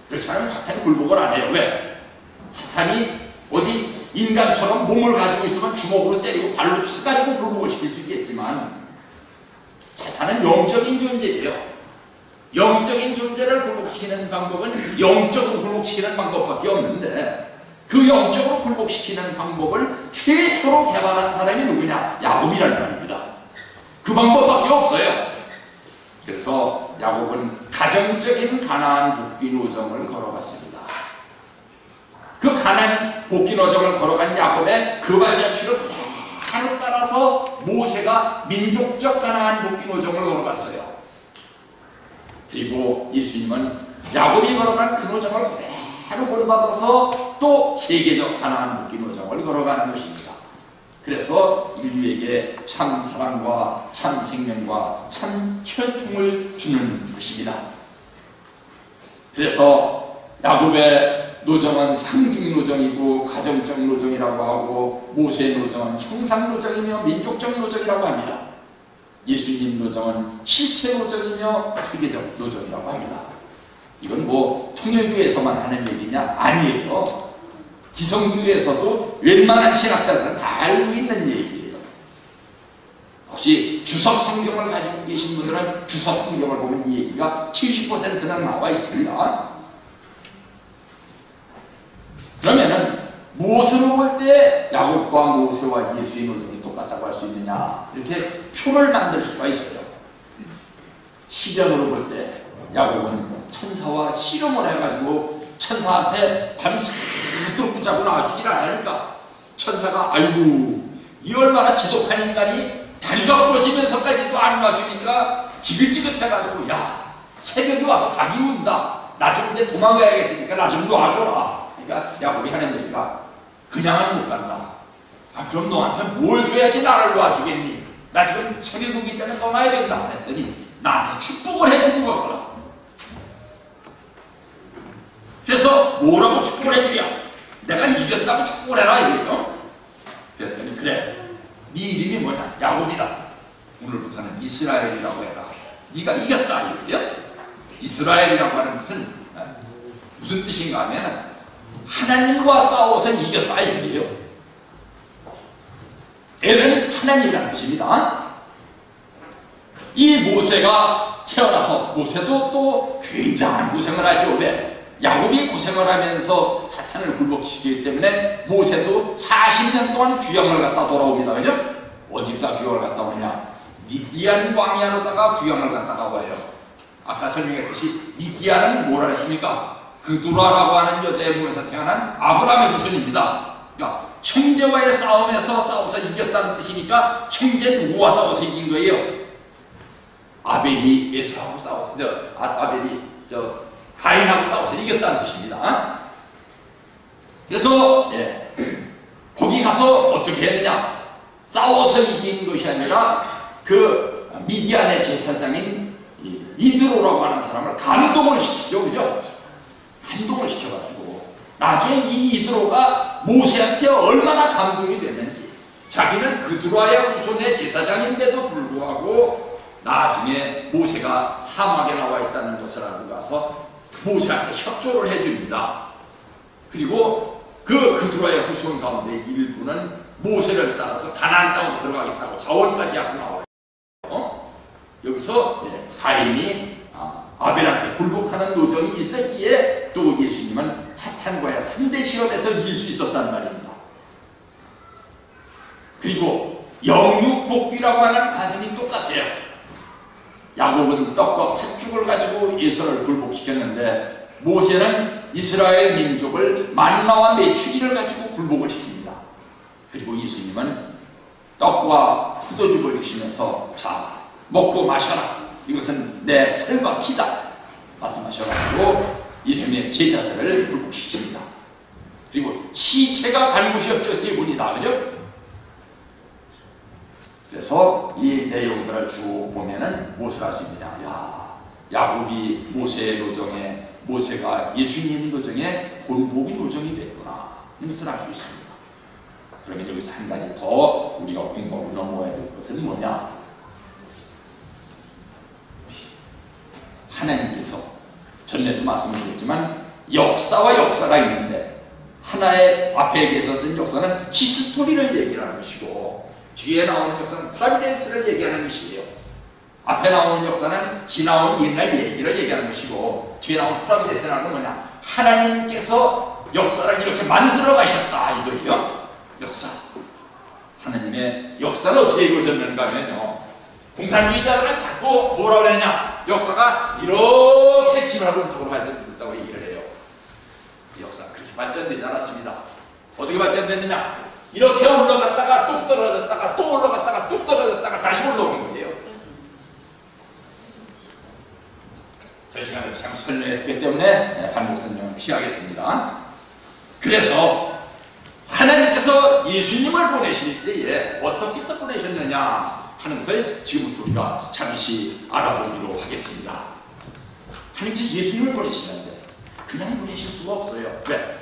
Speaker 1: 그렇지 않으면 사탄이 굴복을 안 해요. 왜? 사탄이 어디 인간처럼 몸을 가지고 있으면 주먹으로 때리고 발로 쳐가지고 굴복을 시킬 수 있겠지만 사탄은 영적인 존재예요. 영적인 존재를 굴복시키는 방법은 영적으로 굴복시키는 방법밖에 없는데 그 영적으로 굴복시키는 방법을 최초로 개발한 사람이 누구냐? 야곱이라는 말입니다. 그 방법밖에 없어요. 그래서 야곱은 가정적인 가나안 복귀 노정을 걸어갔습니다. 그 가나안 복귀 노정을 걸어간 야곱의 그 발자취를 그대로 따라서 모세가 민족적 가나안 복귀 노정을 걸어갔어요. 그리고 예수님은 야곱이 걸어간 그 노정을 그대로 본받아서 또 세계적 가나안 복귀 노정을 걸어가는 것입니다. 그래서 인류에게 참 사랑과 참 생명과 참 혈통을 주는 것입니다. 그래서 야곱의 노정은 상징 노정이고 가정적 노정이라고 하고 모세의 노정은 형상 노정이며 민족적 노정이라고 합니다. 예수님 노정은 실체 노정이며 세계적 노정이라고 합니다. 이건 뭐 통일교에서만 하는 얘기냐? 아니에요. 기성교에서도 웬만한 신학자들은 다 알고 있는 얘기예요. 혹시 주석 성경을 가지고 계신 분들은 주석 성경을 보면 이 얘기가 70%는 나와 있습니다. 그러면은 무엇으로 볼 때 야곱과 모세와 예수의 노정이 똑같다고 할 수 있느냐? 이렇게 표를 만들 수가 있어요. 시련으로 볼 때 야곱은 천사와 씨름을 해가지고 천사한테 밤새도록 붙잡고 놔주질 않으니까 천사가 아이고 이 얼마나 지독한 인간이 다리가 부러지면서까지도 안 놔주니까 지긋지긋해가지고 야 새벽에 와서 닭이 운다. 나 좀 이제 도망가야겠으니까 나 좀 놔줘라. 그러니까 야곱이 하는 얘기가 그냥은 못 간다. 아 그럼 너한테 뭘 줘야지 나를 놔주겠니? 나 지금 새벽이기 때문에 떠나야 된다. 그랬더니 나한테 축복을 해주는 거구나. 그래서 뭐라고 축복을 해주랴? 내가 이겼다고 축복을 해라 이거예요. 그랬더니 그래 네 이름이 뭐냐? 야곱이다. 오늘부터는 이스라엘이라고 해라. 네가 이겼다 이거예요. 이스라엘이라고 하는 뜻은 무슨 뜻인가 하면 하나님과 싸워서 이겼다 이거예요. 엘은 하나님이라는 뜻입니다. 이 모세가 태어나서 모세도 또 굉장한 고생을 하죠. 왜? 야곱이 고생을 하면서 사탄을 굴복시키기 때문에 모세도 40년 동안 귀향을 갔다 돌아옵니다. 그죠? 어디다 귀향을 갔다 오냐? 미디안 광야로다가 귀향을 갔다가 와요. 아까 설명했듯이 미디안은 뭐라 했습니까? 그두라라고 하는 여자의 몸에서 태어난 아브라함의 후손입니다. 그러니까 형제와의 싸움에서 싸워서 이겼다는 뜻이니까 형제 누구와 싸워서 이긴 거예요? 아벨이 예수하고 싸워서 아벨이 가인하고 싸워서 이겼다는 것입니다. 그래서 거기 가서 어떻게 했느냐? 싸워서 이긴 것이 아니라 그 미디안의 제사장인 이드로라고 하는 사람을 감동을 시키죠. 그죠? 감동을 시켜가지고 나중에 이 이드로가 모세한테 얼마나 감동이 됐는지 자기는 그두라의 후손의 제사장인데도 불구하고 나중에 모세가 사막에 나와 있다는 것을 알고 가서 모세한테 협조를 해줍니다. 그리고 그두라의 후손 가운데 일부는 모세를 따라서 가나안 땅으로 들어가겠다고 자원까지 하고 나와요. 여기서 가인이 아벨한테 굴복하는 노정이 있었기에 또 예수님은 사탄과의 상대 시험에서 이길 수 있었단 말입니다. 그리고 영육복귀라고 하는 과정이 똑같아요. 야곱은 떡과 팥죽을 가지고 예수를 굴복시켰는데 모세는 이스라엘 민족을 만나와 메추기를 가지고 굴복을 시킵니다. 그리고 예수님은 떡과 포도즙을 주시면서 자, 먹고 마셔라. 이것은 내 살과 피다. 말씀하셔가지고 예수님의 제자들을 굶기십니다. 그리고 시체가 간 곳이 없죠. 세 분이다. 그죠? 그래서 이 내용들을 쭉 보면은 무엇을 할 수 있느냐. 야, 야곱이 모세의 노정에, 모세가 예수님 노정에 본보기 노정이 됐구나. 이것을 알 수 있습니다. 그러면 여기서 한 가지 더 우리가 공부하고 넘어야 될 것은 뭐냐. 하나님께서 전에도 말씀드렸지만 역사와 역사가 있는데 하나의 앞에 계셨던 역사는 히스토리를 얘기하는 것이고 뒤에 나오는 역사는 프라비덴스를 얘기하는 것이에요. 앞에 나오는 역사는 지나온 옛날 얘기를 얘기하는 것이고 뒤에 나오는 프라비덴스라는 건 뭐냐. 하나님께서 역사를 이렇게 만들어 가셨다 이거예요. 역사. 하나님의 역사는 어떻게 이루어졌는가 하면요. 공산주의자들은 자꾸 뭐라고 그러냐. 역사가 이렇게 진화론적으로 발전됐다고 얘기를 해요. 역사가 그렇게 발전되지 않았습니다. 어떻게 발전됐느냐. 이렇게 올라갔다가 뚝 떨어졌다가 또 올라갔다가 뚝 떨어졌다가 다시 올라오는 거예요. 저 시간에 참 설명했기 때문에 반복 설명은 피하겠습니다. 그래서 하나님께서 예수님을 보내실 때에 어떻게 해서 보내셨느냐 하는 것을 지금부터 우리가 잠시 알아보기로 하겠습니다. 하나님께서 예수님을 보내시는데 그냥 보내실 수가 없어요. 왜?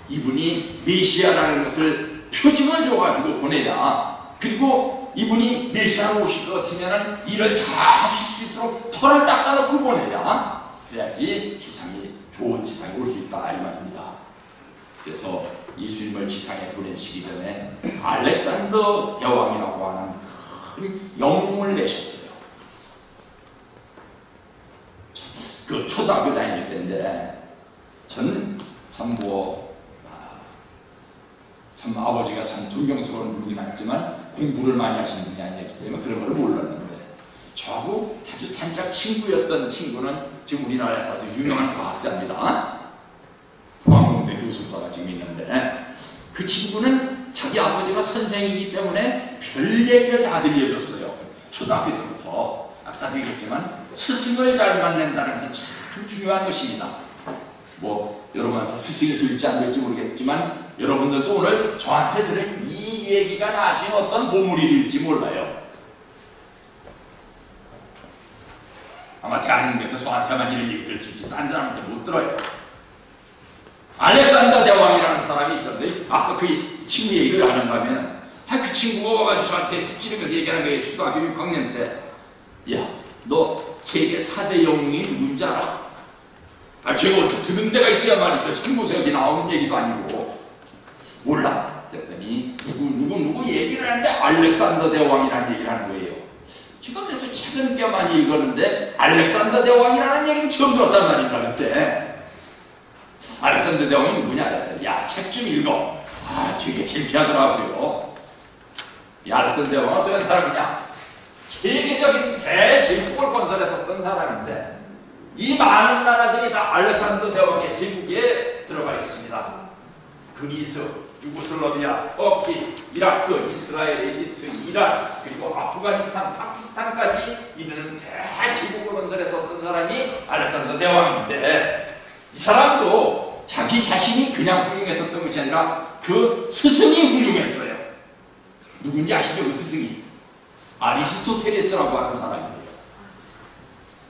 Speaker 1: 이분이 메시아라는 것을 표징을 줘가지고 보내야, 그리고 이분이 메시아로 오실 것 같으면 일을 다 하실 수 있도록 털을 닦아놓고 보내야, 그래야지 지상이, 좋은 지상이 올 수 있다 이 말입니다. 그래서 예수님을 지상에 보내시기 전에 알렉산더 대왕이라고 하는 큰 영웅을 내셨어요. 그 초등학교 다닐 때인데 저는 참 참 아버지가 참 존경스러운 분이긴 했지만 공부를 많이 하시는 분이 아니었기 때문에 그런 걸 몰랐는데, 저하고 아주 단짝 친구였던 친구는 지금 우리나라에서 아주 유명한 과학자입니다. 포항공대 교수가 지금 있는데, 그 친구는 자기 아버지가 선생이기 때문에 별 얘기를 다 들려줬어요. 초등학교 때부터. 아까 얘기했지만 스승을 잘 만난다는 것은 참 중요한 것입니다. 뭐 여러분한테 스승이 될지 안 될지 모르겠지만 여러분들도 오늘 저한테 들은 이 얘기가 나중에 어떤 보물이 될지 몰라요. 아마 대한민국에서 저한테만 이런 얘기 들을 수 있지 딴 사람한테 못 들어요. 알렉산더 대왕이라는 사람이 있었는데, 아까 그 친구 얘기를 하는가 하면, 그 친구가 와가지고 저한테 툭치면서 얘기하는 거예요. 초등학교 6학년 때. 야, 너 세계 4대 영웅이 누군지 알아? 제가 어떻게 들은 데가 있어야 말이죠. 참고서 여기 나오는 얘기도 아니고. 몰라. 그랬더니 누구 얘기를 하는데 알렉산더 대왕이라는 얘기를 하는 거예요. 제가 그래도 책은 꽤 많이 읽었는데 알렉산더 대왕이라는 얘기는 처음 들었단 말인가 그때. 알렉산더 대왕이 누구냐 그랬더니, 야, 책 좀 읽어. 되게 창피하더라고요. 이 알렉산더 대왕은 어떤 사람이냐. 세계적인 대제국을 건설했었던 사람인데, 이 많은 나라들이 다 알렉산더 대왕의 제국에 들어가 있었습니다. 그리스, 유고슬라비아, 터키, 이라크, 이스라엘, 이집트, 이란, 그리고 아프가니스탄, 파키스탄까지 이르는 대제국을 건설했었던 사람이 알렉산더 대왕인데, 이 사람도 자기 자신이 그냥 훌륭했었던 것이 아니라 그 스승이 훌륭했어요. 누군지 아시죠? 그 스승이 아리스토텔레스라고 하는 사람이에요.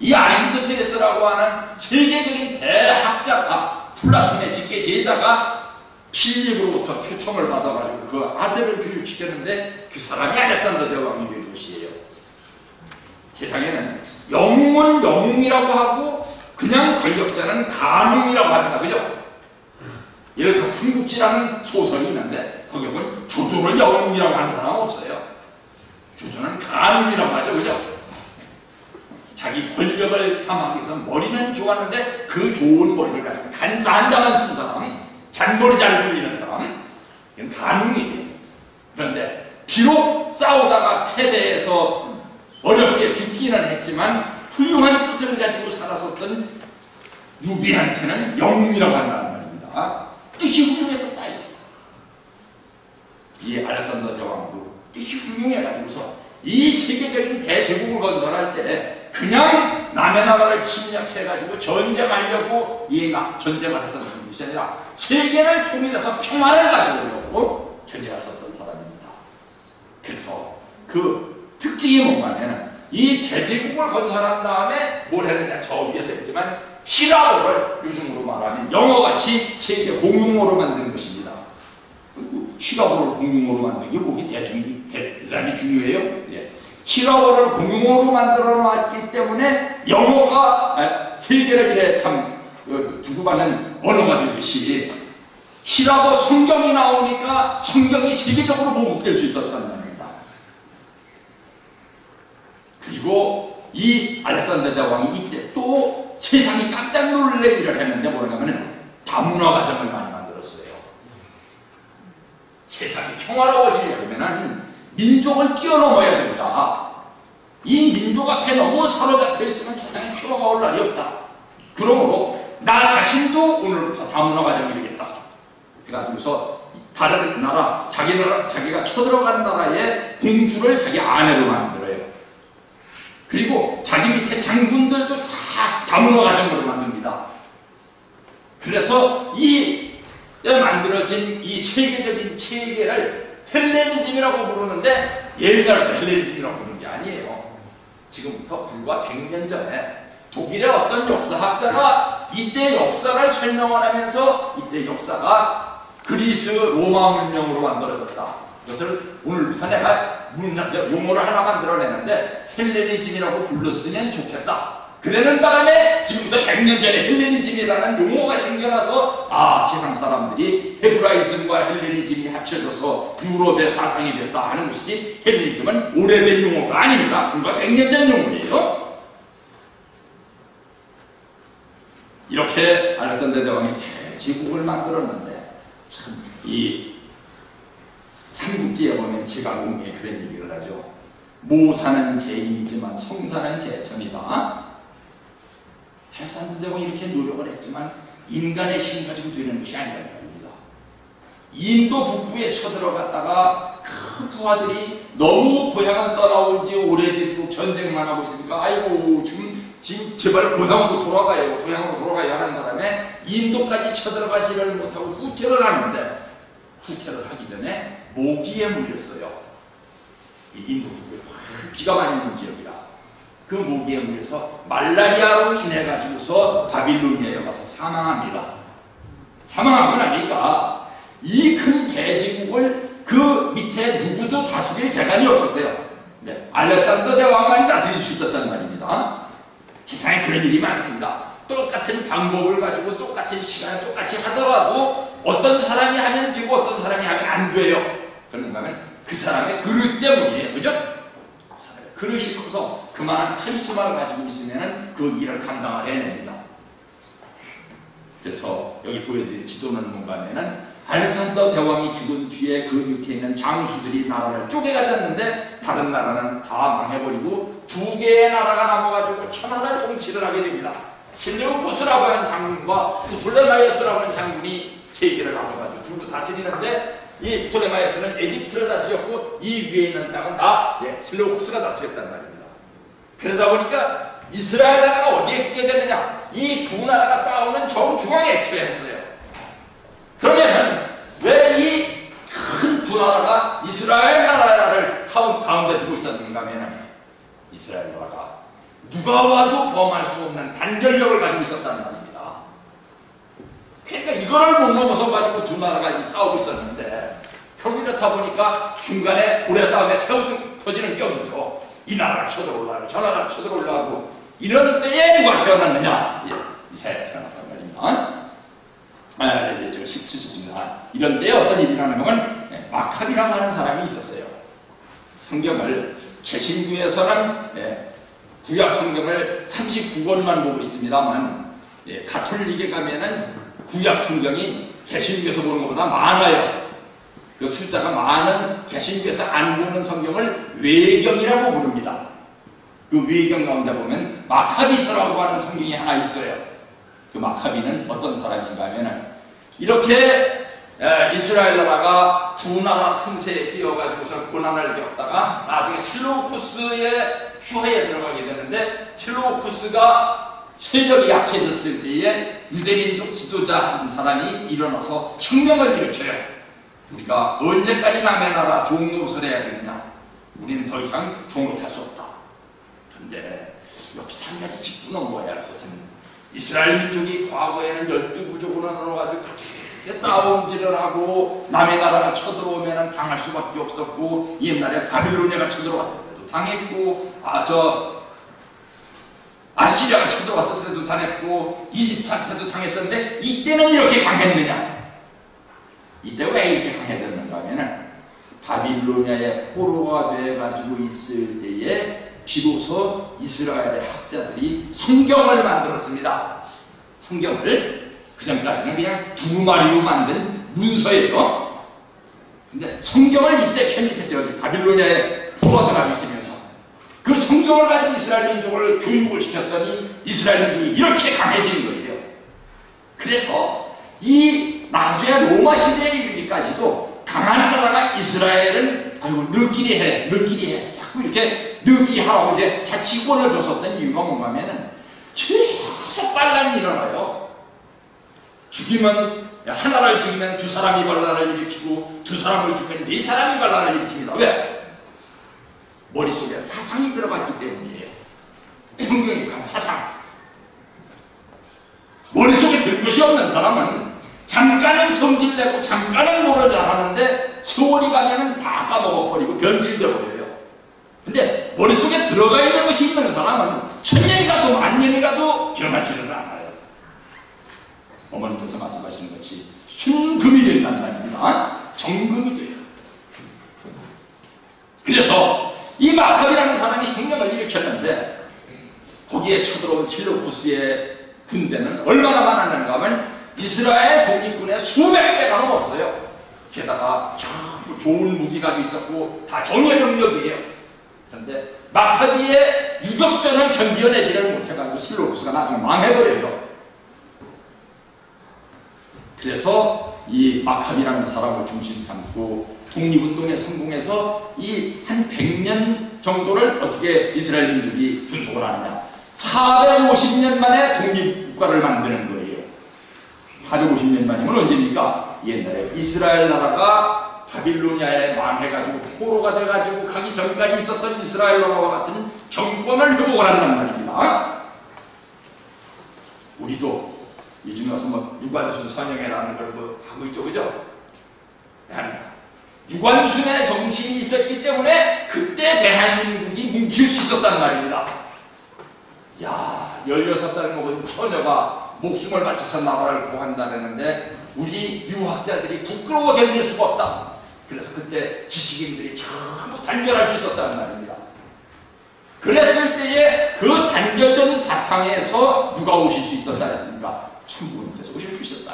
Speaker 1: 이 아리스토텔레스라고 하는 세계적인 대학자가, 플라톤의 직계 제자가 필립으로부터 초청을 받아가지고 그 아들을 교육시켰는데, 그 사람이 알렉산더 대왕이 된 것이에요. 세상에는 영웅은 영웅이라고 하고 그냥 권력자는 가능이라고 합니다. 그죠? 예를 들어 삼국지라는 소설이 있는데 거기 보면 조조를 영웅이라고 하는 사람은 없어요. 조조는 가능이라고 하죠. 그죠? 자기 권력을 탐하기 위해서 머리는 좋았는데 그 좋은 머리를 가지고 간사한다만 쓴 사람, 잔머리 잘 굴리는 사람, 이건 가능이에요. 그런데 비록 싸우다가 패배해서 어렵게 죽기는 했지만 훌륭한 뜻을 가지고 살았었던 누비한테는 영웅이라고 한다는 말입니다. 뜻이 훌륭했었다. 이 그렇게 훌륭해가지고서 이 세계적인 대제국을 건설할 때 그냥 남의 나라를 침략해가지고 전쟁하려고 전쟁을 했었던 것이 아니라 세계를 통일해서 평화를 가져오려고 전쟁을 했었던 사람입니다. 그래서 그 특징이 뭔가 하면 이 대제국을 건설한 다음에 뭘 했느냐, 저 위에서 했지만 히라보를 요즘으로 말하면 영어같이 세계 공용어로 만든 것입니다. 히라보를 공용어로 만든 게 뭐게 대단히 중요해요. 예. 히라보를 공용어로 만들어 놨기 때문에 영어가 세계를 이래 참 두고받는 언어가 되듯이 히라보 성경이 나오니까 성경이 세계적으로 보급될 수 있었단 말입니다. 그리고 이 알렉산더 대왕이 이때 또 세상이 깜짝 놀랄 일을 했는데 뭐냐면 다문화 가정을 많이 만들었어요. 세상이 평화로워지려면 민족을 뛰어넘어야 된다. 이 민족 앞에 너무 사로잡혀 있으면 세상에 평화가 올 날이 없다. 그러므로 나 자신도 오늘부터 다문화 가정이 되겠다. 그래가지고서 다른 나라, 자기가 쳐들어간 나라의 공주를 자기 아내로 만들어요. 그리고 자기 밑에 장군들도 다 다문화 가정으로 만듭니다. 그래서 이 만들어진 이 세계적인 체계를 헬레니즘이라고 부르는데 옛날부터 헬레니즘이라고 부르는 게 아니에요. 지금부터 불과 100년 전에 독일의 어떤 역사학자가 이때 역사를 설명을 하면서 이때 역사가 그리스 로마 문명으로 만들어졌다. 이것을 오늘부터 내가 용어를 하나 만들어내는데 헬레니즘이라고 불렀으면 좋겠다. 그러는 바람에 지금부터 100년 전에 헬레니즘이라는 용어가 생겨나서 세상 사람들이 헤브라이즘과 헬레니즘이 합쳐져서 유럽의 사상이 됐다 하는 것이지 헬레니즘은 오래된 용어가 아닙니다. 불과 100년 전 용어예요. 이렇게 알렉산더 대왕이 대제국을 만들었는데 참 이 삼국지에 보면 제가공에 그런 얘기를 하죠. 모사는 제인이지만 성사는 제천이다. 알렉산더 대왕이 이렇게 노력을 했지만 인간의 힘 가지고 되는 것이 아니라는 겁니다. 인도 북부에 쳐들어갔다가 그 부하들이 너무 고향을 떠나온 지 오래되도록 전쟁만 하고 있으니까 아이고 지금 제발 고향으로 돌아가요. 하는 바람에 인도까지 쳐들어가지를 못하고 후퇴를 하는데 후퇴를 하기 전에 모기에 물렸어요. 인도 북부에 비가 많이 오는 지역이라 그 모기에 물려서 말라리아로 인해 가지고서 바빌로니아에 가서 사망합니다. 사망하고 나니까 이 큰 대제국을 그 밑에 누구도 다스릴 재간이 없었어요. 네, 알렉산더 대왕만이 다스릴 수 있었단 말입니다. 세상에 그런 일이 많습니다. 똑같은 방법을 가지고 똑같은 시간에 똑같이 하더라도 어떤 사람이 하면 되고 어떤 사람이 하면 안 돼요. 그런가 하면 그 사람의 그릇 때문이에요. 그죠? 그릇이 커서 그만한 카리스마를 가지고 있으면 그 일을 감당을 해냅니다. 그래서 여기 보여드린 지도는 뭔가 하면은 알렉산더 대왕이 죽은 뒤에 그 밑에 있는 장수들이 나라를 쪼개가졌는데 다른 나라는 다 망해버리고 두 개의 나라가 남아가지고 천하를 통치를 하게 됩니다. 셀레우코스라고 하는 장군과 프톨레마이오스라고 하는 장군이 세계를 나눠가지고 둘로 다스리는데 이 프톨레마이오스는 에집트를 다스렸고 이 위에 있는 땅은 다 셀레우코스가 다스렸단 말입니다. 그러다 보니까 이스라엘 나라가 어디에 두게 되느냐? 이 두 나라가 싸우는 정중앙에 처했어요. 그러면은 왜 이 큰 두 나라가 이스라엘 나라를 사원 가운데 두고 있었는가 하면은 이스라엘 나라가 누가 와도 범할 수 없는 단결력을 가지고 있었단 말입니다. 그러니까 이거를 못 넘어서 가지고 두 나라가 싸우고 있었는데 결국 이렇다 보니까 중간에 고래 싸움에 새우 터지는 격이죠. 이 나라가 쳐들어올라고 저 나라가 쳐들어올라고 이런 때에 누가 태어났느냐? 이사야가 태어났단 말입니다. 제가 실수했습니다. 이런 때에 어떤 일이 일어나는 건 마카비라고 하는 사람이 있었어요. 성경을 개신교에서는 구약 성경을 39권만 보고 있습니다만 가톨릭에 가면은 구약 성경이 개신교에서 보는 것보다 많아요. 그 숫자가 많은 개신교에서 안 보는 성경을 외경이라고 부릅니다. 그 외경 가운데 보면 마카비서라고 하는 성경이 하나 있어요. 그 마카비는 어떤 사람인가 하면은 이렇게 이스라엘 나라가 두 나라 틈새에 끼어가지고서 고난을 겪다가 나중에 셀루쿠스의 휘하에 들어가게 되는데, 셀루쿠스가 세력이 약해졌을 때에 유대민족 지도자 한 사람이 일어나서 혁명을 일으켜요. 우리가 언제까지 남의 나라 종노릇을 해야 되느냐? 우리는 더 이상 종노릇할 수 없다. 그런데 여기서 한 가지 짚고 넘어가야 할 것은, 이스라엘 민족이 과거에는 12부족으로 나눠가지고 그렇게 싸움질을 하고 남의 나라가 쳐들어오면 당할 수밖에 없었고, 옛날에 바빌로니아가 쳐들어왔을 때도 당했고, 아시리아가 쳐들어왔을 때도 당했고, 이집트한테도 당했었는데, 이때는 이렇게 강했느냐? 이때 왜 이렇게 강해졌는가 하면은 바빌로니아의 포로가 돼가지고 있을 때에 비로소 이스라엘의 학자들이 성경을 만들었습니다. 성경을 그전까지는 그냥 두 마리로 만든 문서예요. 근데 성경을 이때 편집했어요. 바빌로니아에 포로가 돼가지고 있으면서 그 성경을 가지고 이스라엘 민족을 교육을 시켰더니 이스라엘 민족이 이렇게 강해진 거예요. 그래서 이 나중에 로마 시대에 이르기까지도 강한 나라가 이스라엘은 아이고 너끼리 해 자꾸 이렇게 너끼리 하라고 이제 자치권을 줬었던 이유가 뭔가 하면은 계속 반란이 일어나요. 하나를 죽이면 두 사람이 반란을 일으키고, 두 사람을 죽이면 네 사람이 반란을 일으킵니다. 왜? 머릿속에 사상이 들어갔기 때문이에요. 성경에 관한 사상. 머릿속에 든 것이 없는 사람은 잠깐은 성질내고 잠깐은 뭐를 잘하는데 세월이 가면은 다 까먹어버리고 변질되어 버려요. 근데 머릿속에 들어가 있는 것이 있는 사람은 천년이 가도 만년이 가도 변하지는 않아요. 어머님께서 말씀하시는 것이 순금이 된다는 말입니다. 정금이 돼요. 그래서 이 마카비라는 사람이 혁명을 일으켰는데, 거기에 쳐들어온 셀루쿠스의 군대는 얼마나 많았는가 하면 이스라엘 독립군의 수백 배가 넘었어요. 게다가 참 좋은 무기 가지고 있었고 다 정예 병력이에요. 그런데 마카비의 유격전을 견뎌내지를 못해가지고 셀루쿠스가 나중에 망해버려요. 그래서 이 마카비라는 사람을 중심 삼고 독립운동에 성공해서 이 한 100년 정도를 어떻게 이스라엘 민족이 존속을 하느냐, 450년 만에 독립국가를 만드는 거예요. 450년 만이면 언제입니까? 옛날에 이스라엘 나라가 바빌로니아에 망해가지고 포로가 돼가지고 가기 전까지 있었던 이스라엘 나라와 같은 정권을 회복을 한단 말입니다. 우리도 요즘 와서 뭐 유관순 선영회라는 걸 뭐 하고 있죠, 그죠? 유관순의 정신이 있었기 때문에 그때 대한민국이 뭉칠 수 있었단 말입니다. 야, 16살 먹은 처녀가 목숨을 바쳐서 나라를 구한다는데 우리 유학자들이 부끄러워 견딜 수가 없다. 그래서 그때 지식인들이 전부 단결할 수 있었단 말입니다. 그랬을 때에 그 단결된 바탕에서 누가 오실 수 있었다 했습니까? 천부님께서 오실 수 있었다.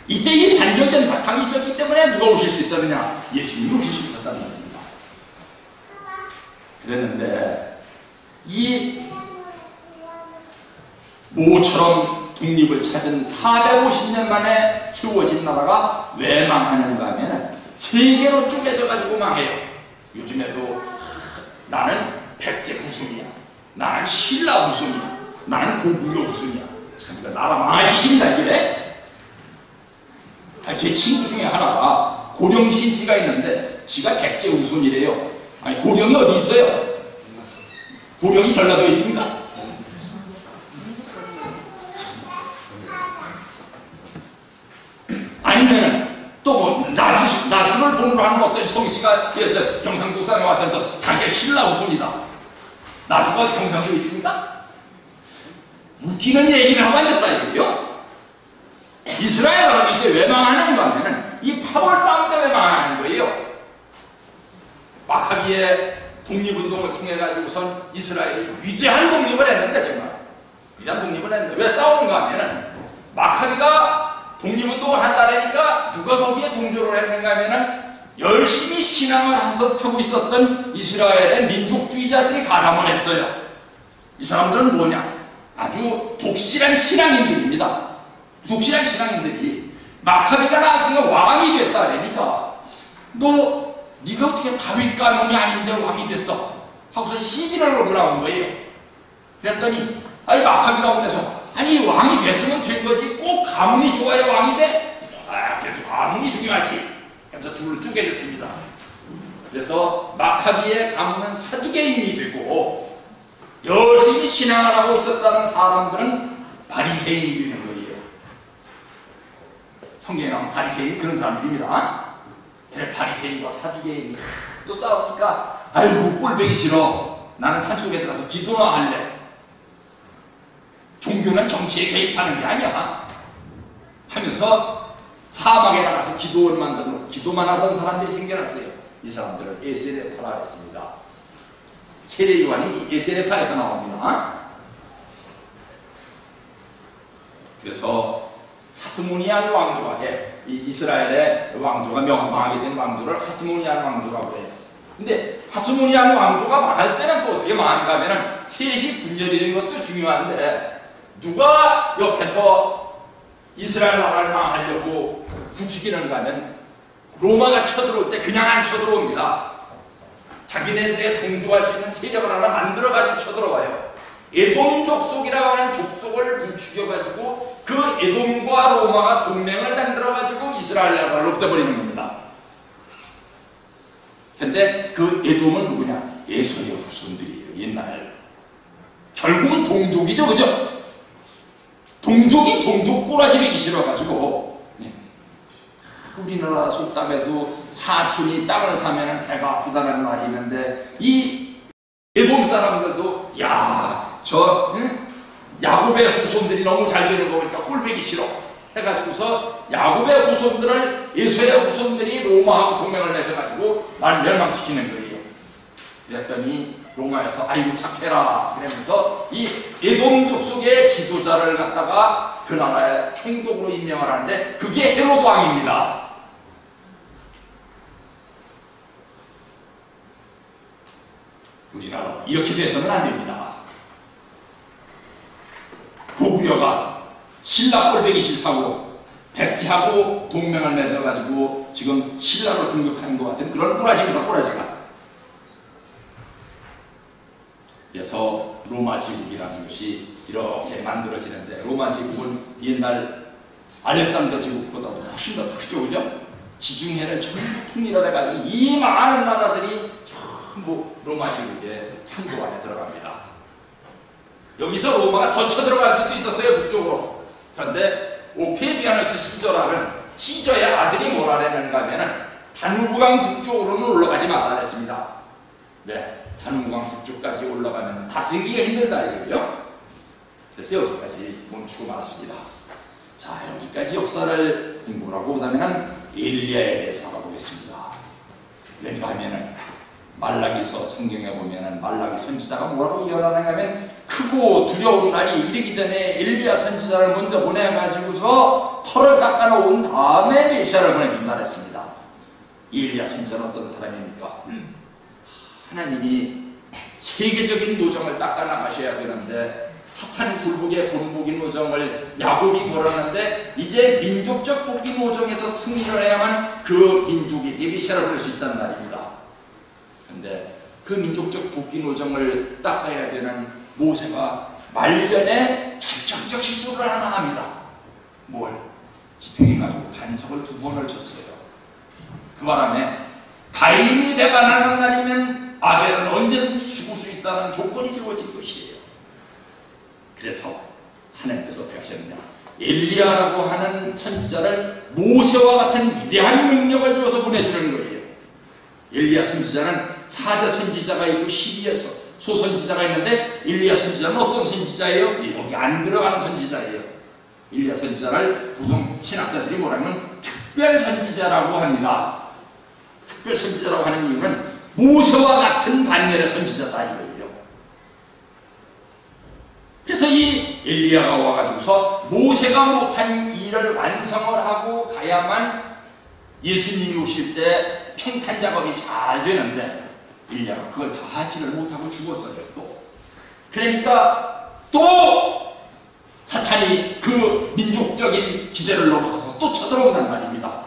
Speaker 1: 이때 이 단결된 바탕이 있었기 때문에 누가 오실 수 있었느냐? 예수님이 오실 수 있었단 말입니다. 그랬는데 이 모처럼 독립을 찾은 450년 만에 세워진 나라가 왜 망하는가 하면 세계로 쪼개져 가지고 망해요. 요즘에도 나는 백제 후손이야, 나는 신라 후손이야, 나는 고구려 후손이야. 참 이거 나라 망할 짓입니다 이게. 제 친구 중에 하나가 고령신 씨가 있는데 지가 백제 후손이래요. 아니 고령이 어디 있어요? 고령이 전라도에 있습니까? 아니면은 또 뭐 나주를 본으로 하는 어떤 성씨가 경상도 산에 와서 자기가 신라 후손이다. 나주가 경상도에 있습니까? 웃기는 얘기를 하면 안 됐다 이거예요. 이스라엘 나라가 이때 왜 망하는가 하면은 이 파벌 싸움 때문에 망하는 거예요. 마카비의 독립운동을 통해 가지고선 이스라엘이 위대한 독립을 했는데, 정말 위대한 독립을 했는데 왜 싸우는가 하면은 마카비가 독립운동을 한다니까 누가 거기에 동조를 했는가 하면은 열심히 신앙을 하고 있었던 이스라엘의 민족주의자들이 가담을 했어요. 이 사람들은 뭐냐? 아주 독실한 신앙인들입니다. 독실한 신앙인들이 마카비가 나중에 왕이 됐다 그러니까 네가 어떻게 다윗 가문이 아닌데 왕이 됐어? 하고서 시비를 걸고 나온 거예요. 그랬더니 마카비 가문에서 왕이 됐으면 된 거지 꼭 가문이 좋아야 왕이 돼? 그래도 가문이 중요하지. 그래서 둘로 쪼개졌습니다. 그래서 마카비의 가문은 사두개인이 되고 열심히 신앙을 하고 있었다는 사람들은 바리새인이 되는 거예요. 성경에 나오는 바리새인이 그런 사람들입니다. 그래, 바리새인과 사두개인이 또 싸우니까 아이고 꼴보기 싫어. 나는 산속에 들어가서 기도나 할래. 종교는 정치에 개입하는 게 아니야 하면서 사막에 나가서 기도원 만들고 기도만 하던 사람들이 생겨났어요. 이 사람들을 에세네파라 했습니다. 세례 요한이 에세네파에서 나옵니다. 그래서 하스모니안 왕조가 이 이스라엘의 왕조가 망하게 된 왕조를 하스모니안 왕조라고 해요. 근데 하스모니안 왕조가 망할 때는 또 어떻게 망한가 하면은 셋이 분열이 된 것도 중요한데 누가 옆에서 이스라엘 나라를 망하려고 부추기는가 하면 로마가 쳐들어올 때 그냥 안 쳐들어옵니다. 자기네들의 동조할 수 있는 세력을 하나 만들어가지고 쳐들어와요. 에돔 족속이라고 하는 족속을 부추겨가지고 그 에돔과 로마가 동맹을 만들어가지고 이스라엘 나라를 없애버리는 겁니다. 근데 그 에돔은 누구냐? 에서의 후손들이에요. 옛날 결국은 동족이죠, 그죠? 동족이 동족 꼬라지 매기 싫어가지고 우리나라 속담에도 사촌이 땅을 사면 배가 아프다는 말이 있는데 이 에돔 사람들도 야곱의 후손들이 너무 잘 되는 거 보니까 꼴보기 싫어 해가지고서 야곱의 후손들을 에서의 후손들이 로마하고 동맹을 맺어가지고 나를 멸망시키는 거예요. 그랬더니 로마에서 아이고 착해라 그러면서 이 에돔 족속의 지도자를 갖다가 그 나라의 총독으로 임명을 하는데 그게 헤롯 왕입니다. 우리나라 이렇게 돼서는 안 됩니다. 고구려가 신라 꼴보기 싫다고 백제하고 동맹을 맺어가지고 지금 신라를 공격하는 것 같은 그런 꼬라지입니다. 꼬라지가. 그래서 로마 제국이라는 것이 이렇게 만들어지는데 로마 제국은 옛날 알렉산더 제국보다도 훨씬 더 크죠, 그죠? 지중해를 전부 통일해가지고 이 많은 나라들이 전부 로마 제국의 한도 안에 들어갑니다. 여기서 로마가 더 쳐들어갈 수도 있었어요, 북쪽으로. 그런데 옥테비아누스 시저라는 시저의 아들이 뭐라 그랬는가 하면은 다누브강 북쪽으로는 올라가지 말라 그랬습니다. 네, 다누브강 북쪽까지 올라가면 다스리기가 힘들다 이거예요. 그래서 여기까지 멈추고 말았습니다. 자, 여기까지 역사를 공부하고 그다음에는 엘리야에 대해서 알아보겠습니다. 왠가 하면은 말라기서 성경에 보면은 말라기 선지자가 뭐라고 이야기하는가 하면 크고 두려운 날이 이르기 전에 엘리야 선지자를 먼저 보내가지고서 털을 닦아놓은 다음에 메시아를 보내준다 했습니다. 이 엘리야 선지자는 어떤 사람입니까? 하나님이 세계적인 노정을 닦아나가셔야 되는데 사탄 굴복의 본복인 노정을 야곱이 걸었는데 이제 민족적 복인 노정에서 승리를 해야만 그 민족이 메시아를 보낼 수 있다는 말입니다. 근데 그 민족적 복귀 노정을 닦아야 되는 모세가 말년에 결정적 실수를 하나 합니다. 뭘? 집행해가지고 반석을 2번을 쳤어요. 그 바람에 가인이 배반하는 날이면 아벨은 언제든지 죽을 수 있다는 조건이 세워진 것이에요. 그래서 하나님께서 어떻게 하셨느냐? 엘리야라고 하는 선지자를 모세와 같은 위대한 능력을 주어서 보내주는 거예요. 엘리야 선지자는 4대 선지자가 있고 12의 소선지자가 있는데 엘리야 선지자는 어떤 선지자예요? 여기 안 들어가는 선지자예요. 엘리야 선지자를 보통 신학자들이 뭐라면 특별 선지자라고 합니다. 특별 선지자라고 하는 이유는 모세와 같은 반열의 선지자다 이거예요. 그래서 이 엘리야가 와가지고서 모세가 못한 일을 완성을 하고 가야만 예수님이 오실 때 평탄 작업이 잘 되는데 엘리야가 그걸 다 하지를 못하고 죽었어요. 또 그러니까 또 사탄이 그 민족적인 기대를 넘어서서 또 쳐들어온단 말입니다.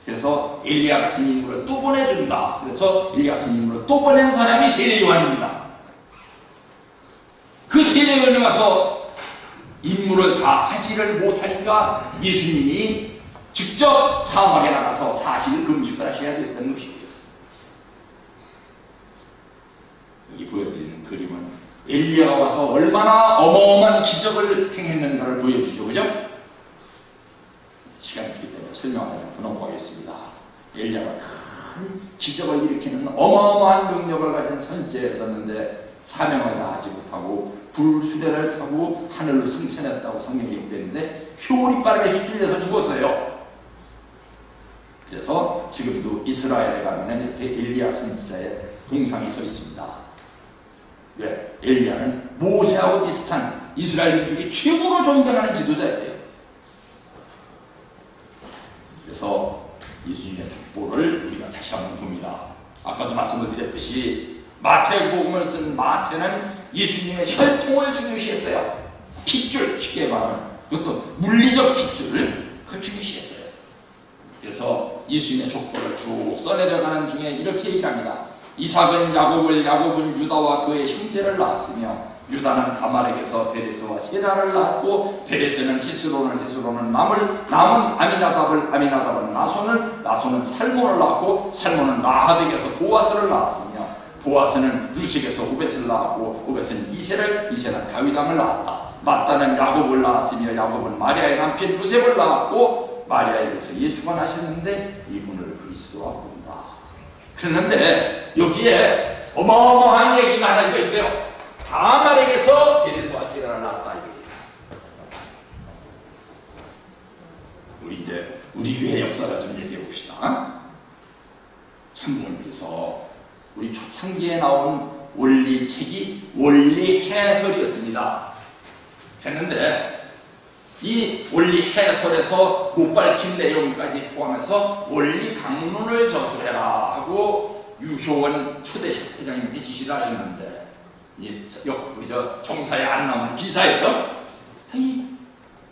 Speaker 1: 그래서 엘리야 같은 인물을 또 보내준다. 그래서 엘리야 같은 인물을 또 보낸 사람이 세례 요한입니다. 그 세례 요한이 와서 임무를 다 하지를 못하니까 예수님이 직접 사막에 나가서 40일 금식을 하셔야 되었던 것이고요. 여기 보여드리는 그림은 엘리야가 와서 얼마나 어마어마한 기적을 행했는가를 보여주죠. 그죠? 시간이 없기 때문에 설명하지 않고 넘어가겠습니다. 엘리야가 큰 기적을 일으키는 어마어마한 능력을 가진 선지자였었는데 사명을 다하지 못하고 불수레를 타고 하늘로 승천했다고 성경이 기록되는데 효울이 빠르게 휩쓸려서 죽었어요. 그래서 지금도 이스라엘에 가면 이렇게 엘리야 선지자의 동상이 서 있습니다. 왜? 엘리야는 모세하고 비슷한 이스라엘 민족이 최고로 존경하는 지도자예요. 그래서 예수님의 족보를 우리가 다시 한번 봅니다. 아까도 말씀을 드렸듯이 마태복음을 쓴 마태는 예수님의 혈통을 중요시했어요. 핏줄, 쉽게 말하면 그것도 물리적 핏줄, 그걸 중요시했어요. 그래서 예수님의 족보를 쭉 써내려가는 중에 이렇게 얘기합니다. 이삭은 야곱을, 야곱은 유다와 그의 형제를 낳았으며 유다는 다말에게서 베레스와 세라를 낳았고 베레스는 히스론을, 히스론은 남은 아미나답을, 아미나답은 나손을, 나손은 살몬을 낳았고 살몬은 라합에게서 보아스를 낳았으며 보아스는 루식에서 오벳을 낳았고 오벳은 이세를, 이세는 다윗왕을 낳았다. 마따는 야곱을 낳았으며 야곱은 마리아의 남편 요셉을 낳았고 마리아에게서 예수가 나셨는데 이분을 그리스도라 부른다. 그런데 여기에 어마어마한 얘기가 하나 있어요. 다말에게서 베레스와 세라를 낳았다. 우리 이제 우리 교회 역사를 좀 얘기해 봅시다. 참모님께서 우리 초창기에 나온 원리 책이 원리 해설이었습니다. 했는데 이 원리 해설에서 못 밝힌 내용까지 포함해서 원리 강론을 저술해라 하고 유효원 초대 회장님께 지시를 하셨는데 우리 저 정사에 안 나오는 기사예요.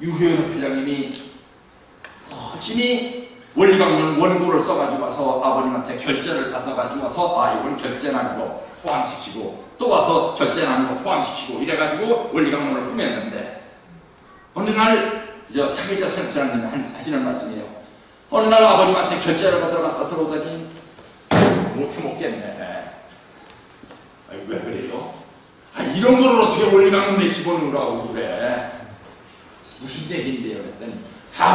Speaker 1: 유효원 회장님이 거침이 원리강론 원고를 써가지고 와서 아버님한테 결제를 받아가지고 와서 이건 결제는 아니고 포함시키고 또 와서 결제는 아니고 포함시키고 이래가지고 원리강론을 꾸몄는데 어느 날 사기자 선생님이 하시는 말씀이에요. 어느 날 아버님한테 결제를 받으러 갔다 들어오더니 못해 먹겠네. 왜 그래요? 이런 걸 어떻게 원리강론에 집어넣으라고 그래? 무슨 얘기인데요? 그랬더니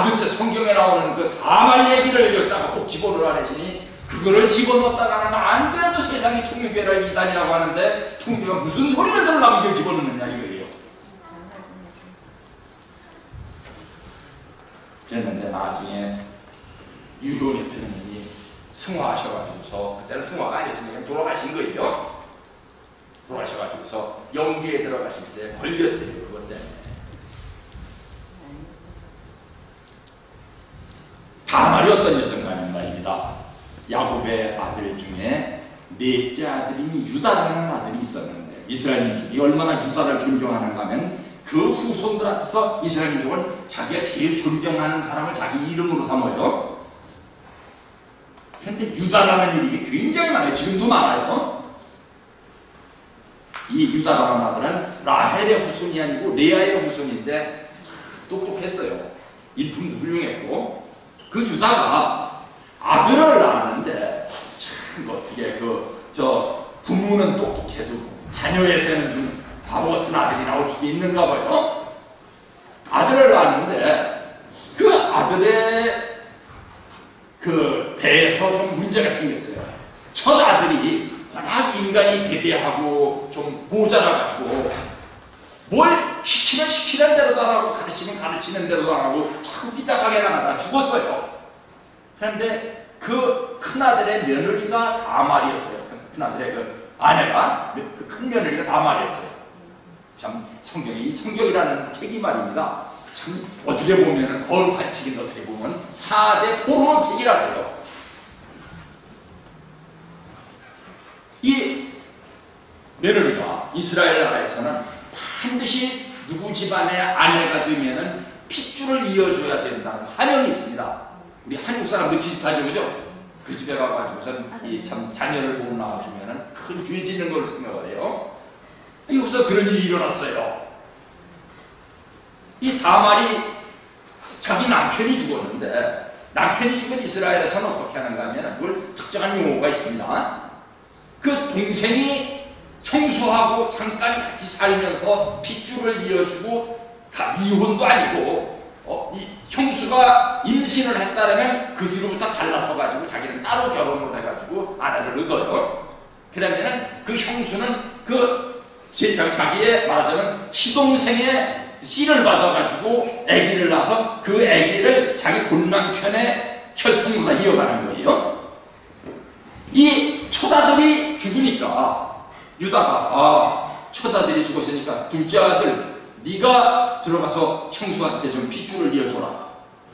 Speaker 1: 글쎄 성경에 나오는 그 다말 얘기를 읽었다가 꼭 집어넣으라 하시니 그거를 집어넣었다가는 안 그래도 세상이 통일교회를 이단이라고 하는데 통일교가 무슨 소리를 들으려고 이걸 집어넣느냐 이거예요. 그랬는데 나중에 유효원 회장님이 승화하셔가지고서 그때는 승화가 아니었으니까 그냥 돌아가신 거예요. 돌아가셔가지고서 영계에 들어가실 때 걸렸대요. 그것 때문에. 다말이 어떤 여성가는 말입니다. 야곱의 아들 중에 넷째 아들인 유다라는 아들이 있었는데 이스라엘 민족이 얼마나 유다를 존경하는가 하면 그 후손들한테서 이스라엘 민족은 자기가 제일 존경하는 사람을 자기 이름으로 삼아요. 그런데 유다라는 이름이 굉장히 많아요. 지금도 많아요. 이 유다라는 아들은 라헬의 후손이 아니고 레아의 후손인데 똑똑했어요. 인품도 훌륭했고 그 유다가 아들을 낳았는데 참 어떻게 부모는 똑똑해도 자녀에서는 좀 바보 같은 아들이 나올 수도 있는가 봐요. 아들을 낳았는데 그 아들의 그 배에서 좀 문제가 생겼어요. 첫 아들이 워낙 인간이 대대하고 좀 모자라가지고 뭘 시키면 시키는 대로도 안 하고 가르치면 가르치는 대로도 안 하고 자꾸 삐딱하게 나가다 죽었어요. 그런데 그 큰아들의 며느리가 다말이었어요. 큰아들의 그 아내가 그 큰 며느리가 다말이었어요. 참 이 성경이라는 책이 말입니다. 참 어떻게 보면 거룩한 책인데 어떻게 보면 4대 포로 책이라 해요. 이 며느리가 이스라엘 나라에서는 반드시 누구 집안의 아내가 되면은 핏줄을 이어줘야 된다는 사명이 있습니다. 우리 한국 사람도 비슷하죠, 그죠? 그 집에 가가지고선 참 자녀를 못 낳아주면은 큰 죄 짓는 걸로 생각을 해요. 여기서 그런 일이 일어났어요. 이 다말이 자기 남편이 죽었는데, 남편이 죽은 이스라엘에서는 어떻게 하는가 하면 그걸 특정한 용어가 있습니다. 그 동생이 형수하고 잠깐 같이 살면서 핏줄을 이어주고, 다 이혼도 아니고 이 형수가 임신을 했다면 그 뒤로부터 갈라서가지고 자기는 따로 결혼을 해가지고 아내를 얻어요. 그러면은 그 형수는 자기의 말하자면 시동생의 씨를 받아가지고 아기를 낳아서 그 아기를 자기 본남편의 혈통으로 이어가는 거예요. 이 처다들이 죽으니까 유다가 처다들이 죽었으니까 둘째 아들 네가 들어가서 형수한테 좀 핏줄을 이어줘라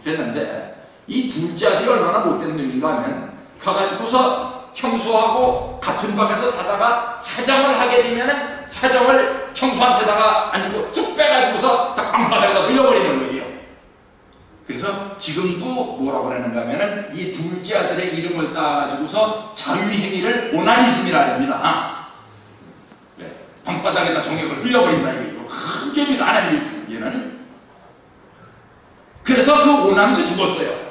Speaker 1: 그랬는데, 이 둘째 아들이 얼마나 못된 놈인가 하면 가가지고서 형수하고 같은 방에서 자다가 사정을 하게 되면은 사정을 형수한테다가 안 주고 쭉 빼가지고서 딱 방바닥에다 흘려버리는 거예요. 그래서 지금도 뭐라고 그러는가 하면은 이 둘째 아들의 이름을 따가지고서 자유행위를 오나니즘이라 합니다. 네, 방바닥에다 정액을 흘려버린다 이거예요. 큰 죄입니다. 하나님이 얘는. 그래서 그 오남도 죽었어요.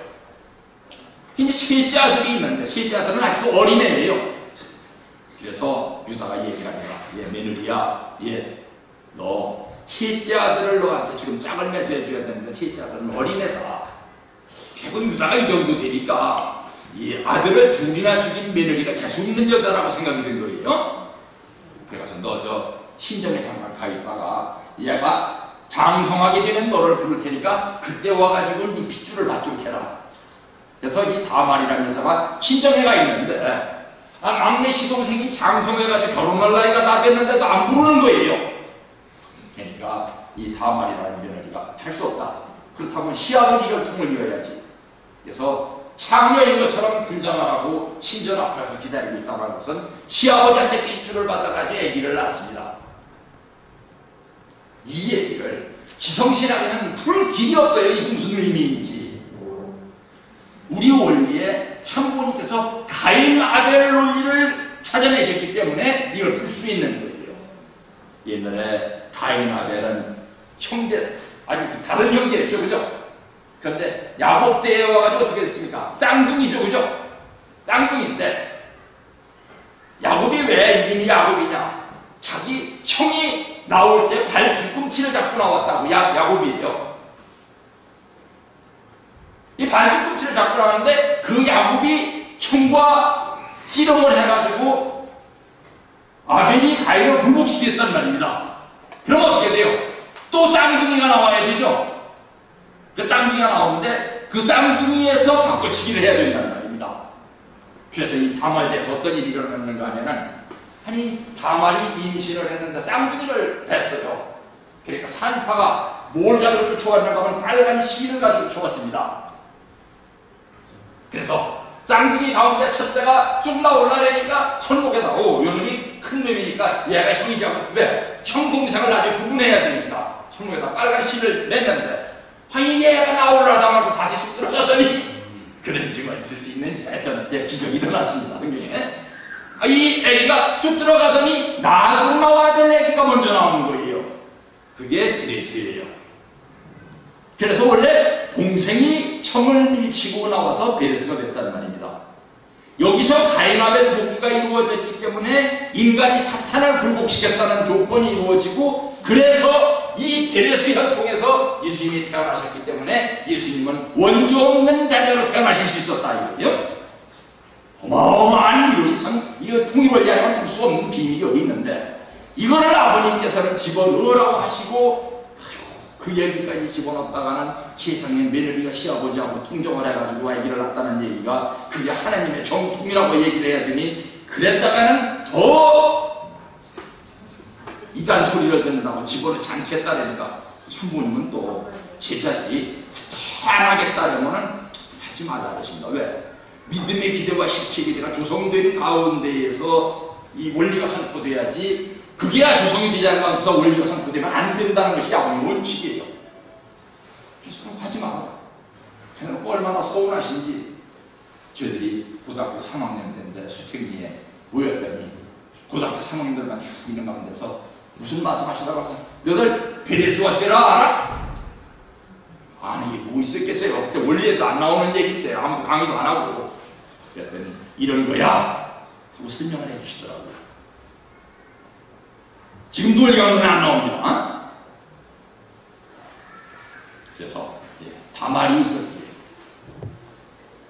Speaker 1: 이제 셋째 아들이 있는데 셋째 아들은 아직도 어린애예요. 그래서 유다가 얘기를 합니다. 며느리야, 너 셋째 아들을 너한테 지금 짝을 맺어줘야 되는데 셋째 아들은 어린애다. 결국 유다가 이 정도 되니까 이 아들을 둘이나 죽인 며느리가 재수없는 여자라고 생각이 된 거예요. 그래서 너 저 친정에 잠깐 가 있다가 얘가 장성하게 되면 너를 부를 테니까 그때 와가지고 네 핏줄을 받도록 해라. 그래서 이 다말이라는 여자가 친정에 가 있는데 막내 시동생이 장성해가지고 결혼할 나이가 다 됐는데도 안 부르는 거예요. 그러니까 이 다말이라는 며느리가 할 수 없다. 그렇다면 시아버지 혈통을 이어야지. 그래서 창녀인 것처럼 분장을 하고 신전 앞에서 기다리고 있다고 하는 것은 시아버지한테 핏줄을 받아가지고 아기를 낳습니다. 이 얘기를 지성신학에는 풀 길이 없어요. 이게 무슨 의미인지. 우리 원리에 참부모님께서 가인 아벨 논리를 찾아내셨기 때문에 이걸 풀 수 있는 거예요. 옛날에 가인 아벨은 형제, 아주 다른 형제였죠, 그죠? 그런데 야곱 때에 와가지고 어떻게 됐습니까? 쌍둥이죠, 그죠? 쌍둥이인데 야곱이 왜 이름이 야곱이냐? 자기 형이 나올 때 발 뒤꿈치를 잡고 나왔다고. 야곱이에요. 이 발 뒤꿈치를 잡고 나왔는데 그 야곱이 형과 씨름을 해가지고 아벨이 가인을 굴복시켰단 말입니다. 그럼 어떻게 돼요? 또 쌍둥이가 나와야 되죠. 그 쌍둥이가 나오는데 그 쌍둥이에서 바꿔치기를 해야 된단 말입니다. 그래서 이 다말대에서 어떤 일이 일어났는가 하면은, 아니 다말이 임신을 했는데 쌍둥이를 뱄어요. 그러니까 산파가 뭘 가지고 쫓아왔는가 하면 빨간 실을 가지고 쫓아왔습니다. 그래서 쌍둥이 가운데 첫째가 쑥 나올라니까 손목에다 요놈이 큰 놈이니까 얘가 형이냐고. 왜? 형 동생을 아주 구분해야 되니까 손목에다 빨간 실을 냈는데, 아니 얘가 나올라다 말고 다시 쑥 들어가더니 그런 증거가 있을 수 있는지 하여튼 기적이 일어났습니다. 이 애기가 쭉 들어가더니 나중 나와야 될 애기가 먼저 나오는 거예요. 그게 베레스예요. 그래서 원래 동생이 형을 밀치고 나와서 베레스가 됐단 말입니다. 여기서 가인 아벨 복귀가 이루어졌기 때문에 인간이 사탄을 굴복시켰다는 조건이 이루어지고, 그래서 이 베레스 혈통에서 예수님이 태어나셨기 때문에 예수님은 원조 없는 자녀로 태어나실 수 있었다 이거예요. 어마어마한 이론이 참, 이거 통일원리 아니면 풀 수 없는 비밀이 여기 있는데, 이거를 아버님께서는 집어넣으라고 하시고 그 얘기까지 집어넣었다가는 세상에 며느리가 시아버지하고 통정을 해가지고 아기를 낳았다는 얘기가 그게 하나님의 정통이라고 얘기를 해야 되니, 그랬다가는 더 이단 소리를 듣는다고 집어넣지 않겠다니까 참부모님은 또 제자들이 태어나겠다려면은 하지 말라 그러십니다. 왜? 믿음의 기대와 실체 기대가 조성된 가운데에서 이 원리가 선포돼야지 그게야 조성이 되지 않는 가운데서 원리가 선포되면 안 된다는 것이 야곱의 원칙이에요. 그래서 그럼 하지 마라. 해놓고 얼마나 서운하신지. 저희들이 고등학교 3학년 때인데 수택리에 모였더니 고등학교 3학년들만 쭉 있는 가운데서 무슨 말씀하시다고 해서 너희들 베데스와 세라 알아? 아니 이게 뭐 있었겠어요. 그때 원리에도 안 나오는 얘기인데 아무도 강의도 안 하고. 그랬더니 이런 거야 하고 설명을 해주시더라고요. 지금도 원리 강의는 안 나옵니다. 그래서 다말이 있었기에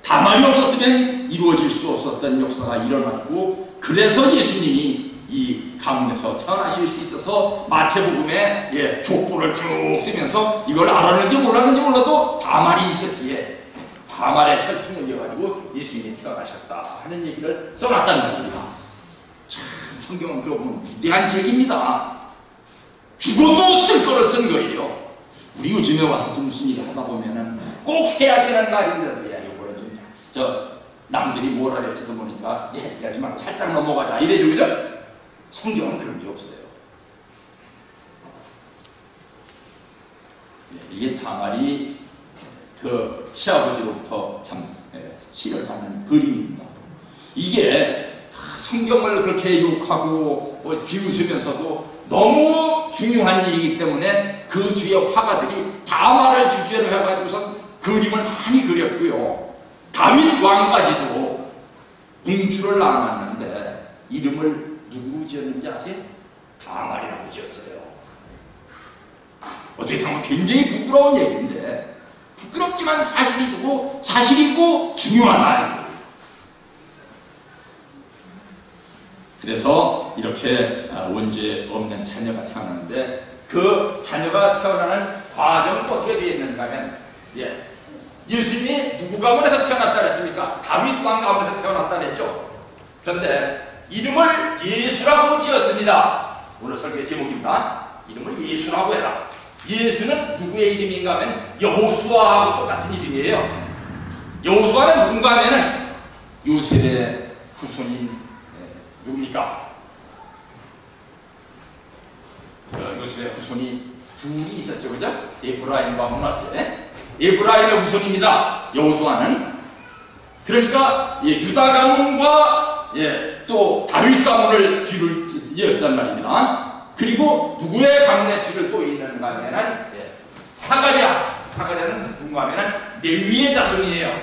Speaker 1: 다말이 없었으면 이루어질 수 없었던 역사가 일어났고, 그래서 예수님이 이 가문에서 태어나실 수 있어서 마태복음에 족보를 쭉 쓰면서 이걸 알았는지 몰랐는지 몰라도 다말이 있었기에 다말의 혈통을 이어가지고 예수님이 태어나셨다 하는 얘기를 써놨다는 말입니다. 참 성경은 그러고 보면 위대한 책입니다. 죽어도 쓸 거를 쓴 거예요. 우리 요즘에 와서도 무슨 일을 하다 보면은 꼭 해야 되는 말인데도 야 이거는 좀 남들이 뭐라 그랬지도 모르니까 하지 말고 살짝 넘어가자 이래죠, 그죠? 성경은 그런 게 없어요. 이게 다말이 그 시아버지로부터 참 시를 받는 그림입니다. 이게 성경을 그렇게 욕하고 비웃으면서도 너무 중요한 일이기 때문에 그 뒤에 화가들이 다말을 주제로 해가지고서 그림을 많이 그렸고요. 다윗 왕까지도 공주를 낳았는데 이름을 누구로 지었는지 아세요? 다말이라고 지었어요. 어떻게 생각하면 굉장히 부끄러운 얘기인데 부끄럽지만 사실이고 중요하다. 그래서 이렇게 원죄 없는 자녀가 태어나는데 그 자녀가 태어나는 과정은 어떻게 되어 있는가 하면 예수님이 누구 가문에서 태어났다 그랬습니까? 다윗 왕 가문에서 태어났다 그랬죠. 그런데 이름을 예수라고 지었습니다. 오늘 설교의 제목입니다. 이름을 예수라고 해라. 예수는 누구의 이름인가 하면 여호수아하고 똑같은 이름이에요. 여호수아는 누군가 하면은 요셉의 후손인 누굽니까? 요셉의 후손이 둘이 있었죠, 그죠? 에브라임과 므낫세. 에브라임의 후손입니다. 여호수아는. 그러니까 유다 가문과 또 다윗 가문을 뒤를 이었단 말입니다. 그리고 누구의 가문의 뒤를 또 잇는가 하면은 사가랴는 누군가 하면은 레위의 자손이에요.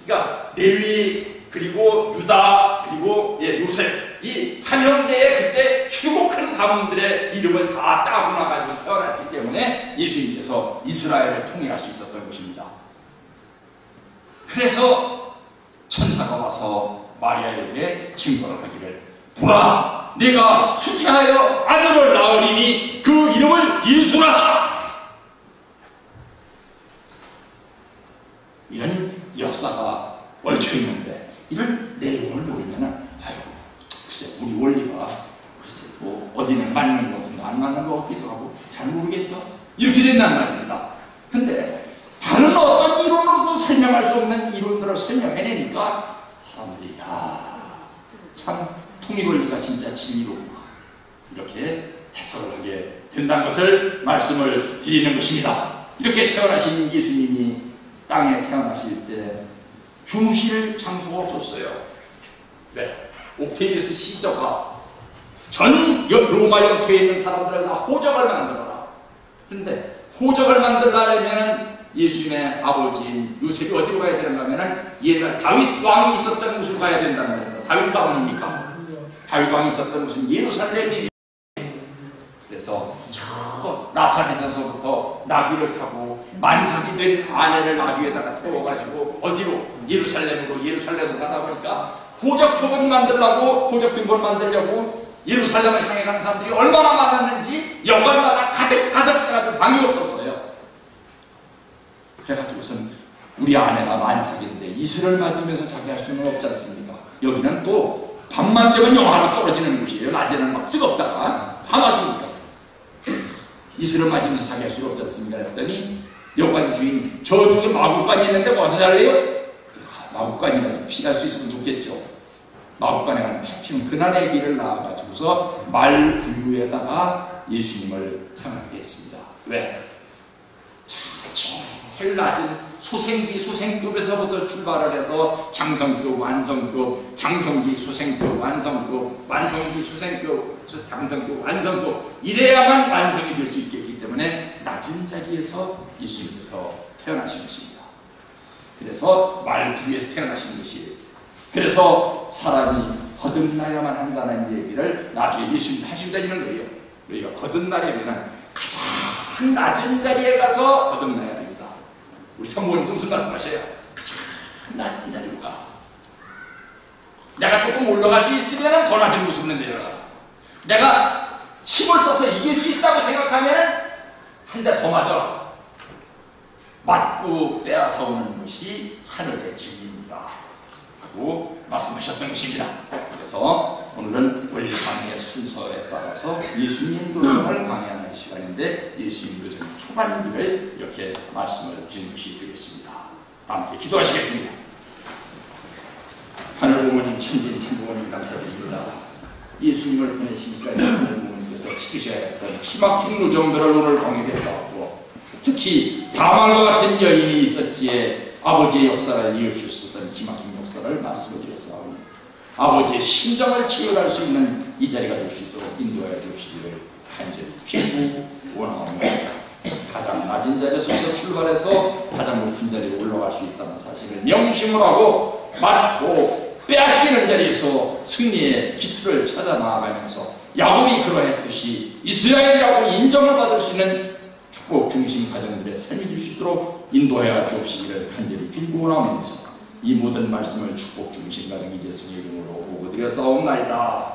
Speaker 1: 그러니까 레위 그리고 유다 그리고 요셉 이 삼형제의 그때 최고 큰 가문들의 이름을 다 따고 나가지고 태어났기 때문에 예수님께서 이스라엘을 통일할 수 있었던 것입니다. 그래서 천사가 와서 마리아에게 증거를 하기를 보라 내가 수태하여 아들을 낳으리니 그 이름을 예수라 하라. 이런 역사가 얽혀있는데 이런 내용을 모르면은 글쎄 우리 원리가 글쎄 뭐 어디는 맞는 것 같은데 안 맞는 것 같기도 하고 잘 모르겠어 이렇게 된단 말입니다. 근데 다른 어떤 이론으로도 설명할 수 없는 이론들을 설명해내니까 사람들이 참 통일원리가 진짜 진리로구나 이렇게 해석을 하게 된다는 것을 말씀을 드리는 것입니다. 이렇게 태어나신 예수님이 땅에 태어나실 때 주무실 장소가 없었어요. 옥테비우스 시저가 전 로마 영토에 있는 사람들을 다 호적을 만들어라. 그런데 호적을 만들려면 예수님의 아버지인 요셉이 어디로 가야 되는가 하면 옛날 다윗 왕이 있었던 곳으로 가야 된다는 말입니다. 다윗 가문이니까. 다윗 왕이 있었던 곳은 예루살렘이에요. 그래서 저 나사렛에서부터 나귀를 타고 만삭이 된 아내를 나귀에다가 태워가지고 어디로? 예루살렘으로 가다 보니까 호적 초본 만들려고 호적 등본 만들려고 예루살렘을 향해 가는 사람들이 얼마나 많았는지 연말마다 가득 차가지고 방이 없었어요. 그래가지고선 우리 아내가 만삭인데 이슬을 맞으면서 자기 할 수는 없지 않습니까? 여기는 또 밤만 되면 영하로 떨어지는 곳이에요. 낮에는 막 뜨겁다가 사막이니까 이슬을 맞으면서 자기 할 수가 없지 않습니까? 그랬더니 여관 주인이 저쪽에 마구간이 있는데 와서 잘래요? 마구간이라도 피할 수 있으면 좋겠죠. 마법관에 가는 해피는 그날의 길을 나와가지고서 말 구유에다가 예수님을 태어나게 했습니다. 왜? 제일 낮은 소생급에서부터 출발을 해서 장성급, 완성급, 장성기, 소생급, 완성급, 완성기, 소생급, 장성급, 완성급 이래야만 완성이 될 수 있겠기 때문에 낮은 자리에서 예수님께서 태어나신 것입니다. 그래서 말구에서 태어나신 것이에요. 그래서 사람이 거듭나야만 한다는 얘기를 나중에 예수님 하신다는 거예요. 우리가 거듭나려면 가장 낮은 자리에 가서 거듭나야 됩니다. 우리 성모님도 무슨 말씀하셔요? 가장 낮은 자리로 가. 내가 조금 올라갈 수 있으면 더 낮은 모습을 내려가. 내가 힘을 써서 이길 수 있다고 생각하면 한 대 더 맞아. 맞고 빼앗아 오는 것이 하늘의 진리입니다 하고 말씀하셨던 것입니다. 그래서 오늘은 원리 강의 순서에 따라서 예수님 도전을 강의하는 시간인데 예수님 도전 초반기를 이렇게 말씀을 드린 것이 되겠습니다. 함께 기도하시겠습니다. 하늘 부모님, 천진 천부모님 감사드립니다. 예수님을 보내시니까 하늘 부모님께서 지키셔야 했던 기막힌 누정들을 오늘 공유했었고, 특히 다만과 같은 여인이 있었기에 아버지의 역사를 이어질 수 있었던 기막힌 역사를 말씀을 드렸사오니 아버지의 심정을 치유할 수 있는 이 자리가 될 수 있도록 인도하여 주시기를 간절히 빌고 원하옵니다. 가장 낮은 자리에서 출발해서 가장 높은 자리에 올라갈 수 있다는 사실을 명심을 하고 맞고 빼앗기는 자리에서 승리의 기틀을 찾아 나아가면서 야곱이 그러했듯이 이스라엘이라고 인정을 받을 수 있는 축복 중심 가정들의 삶이 될 수 있도록 인도하여 주옵시기를 간절히 빌고 원하면서 이 모든 말씀을 축복 중심 가정 이재승의 이름으로 보고드려 싸움나이다.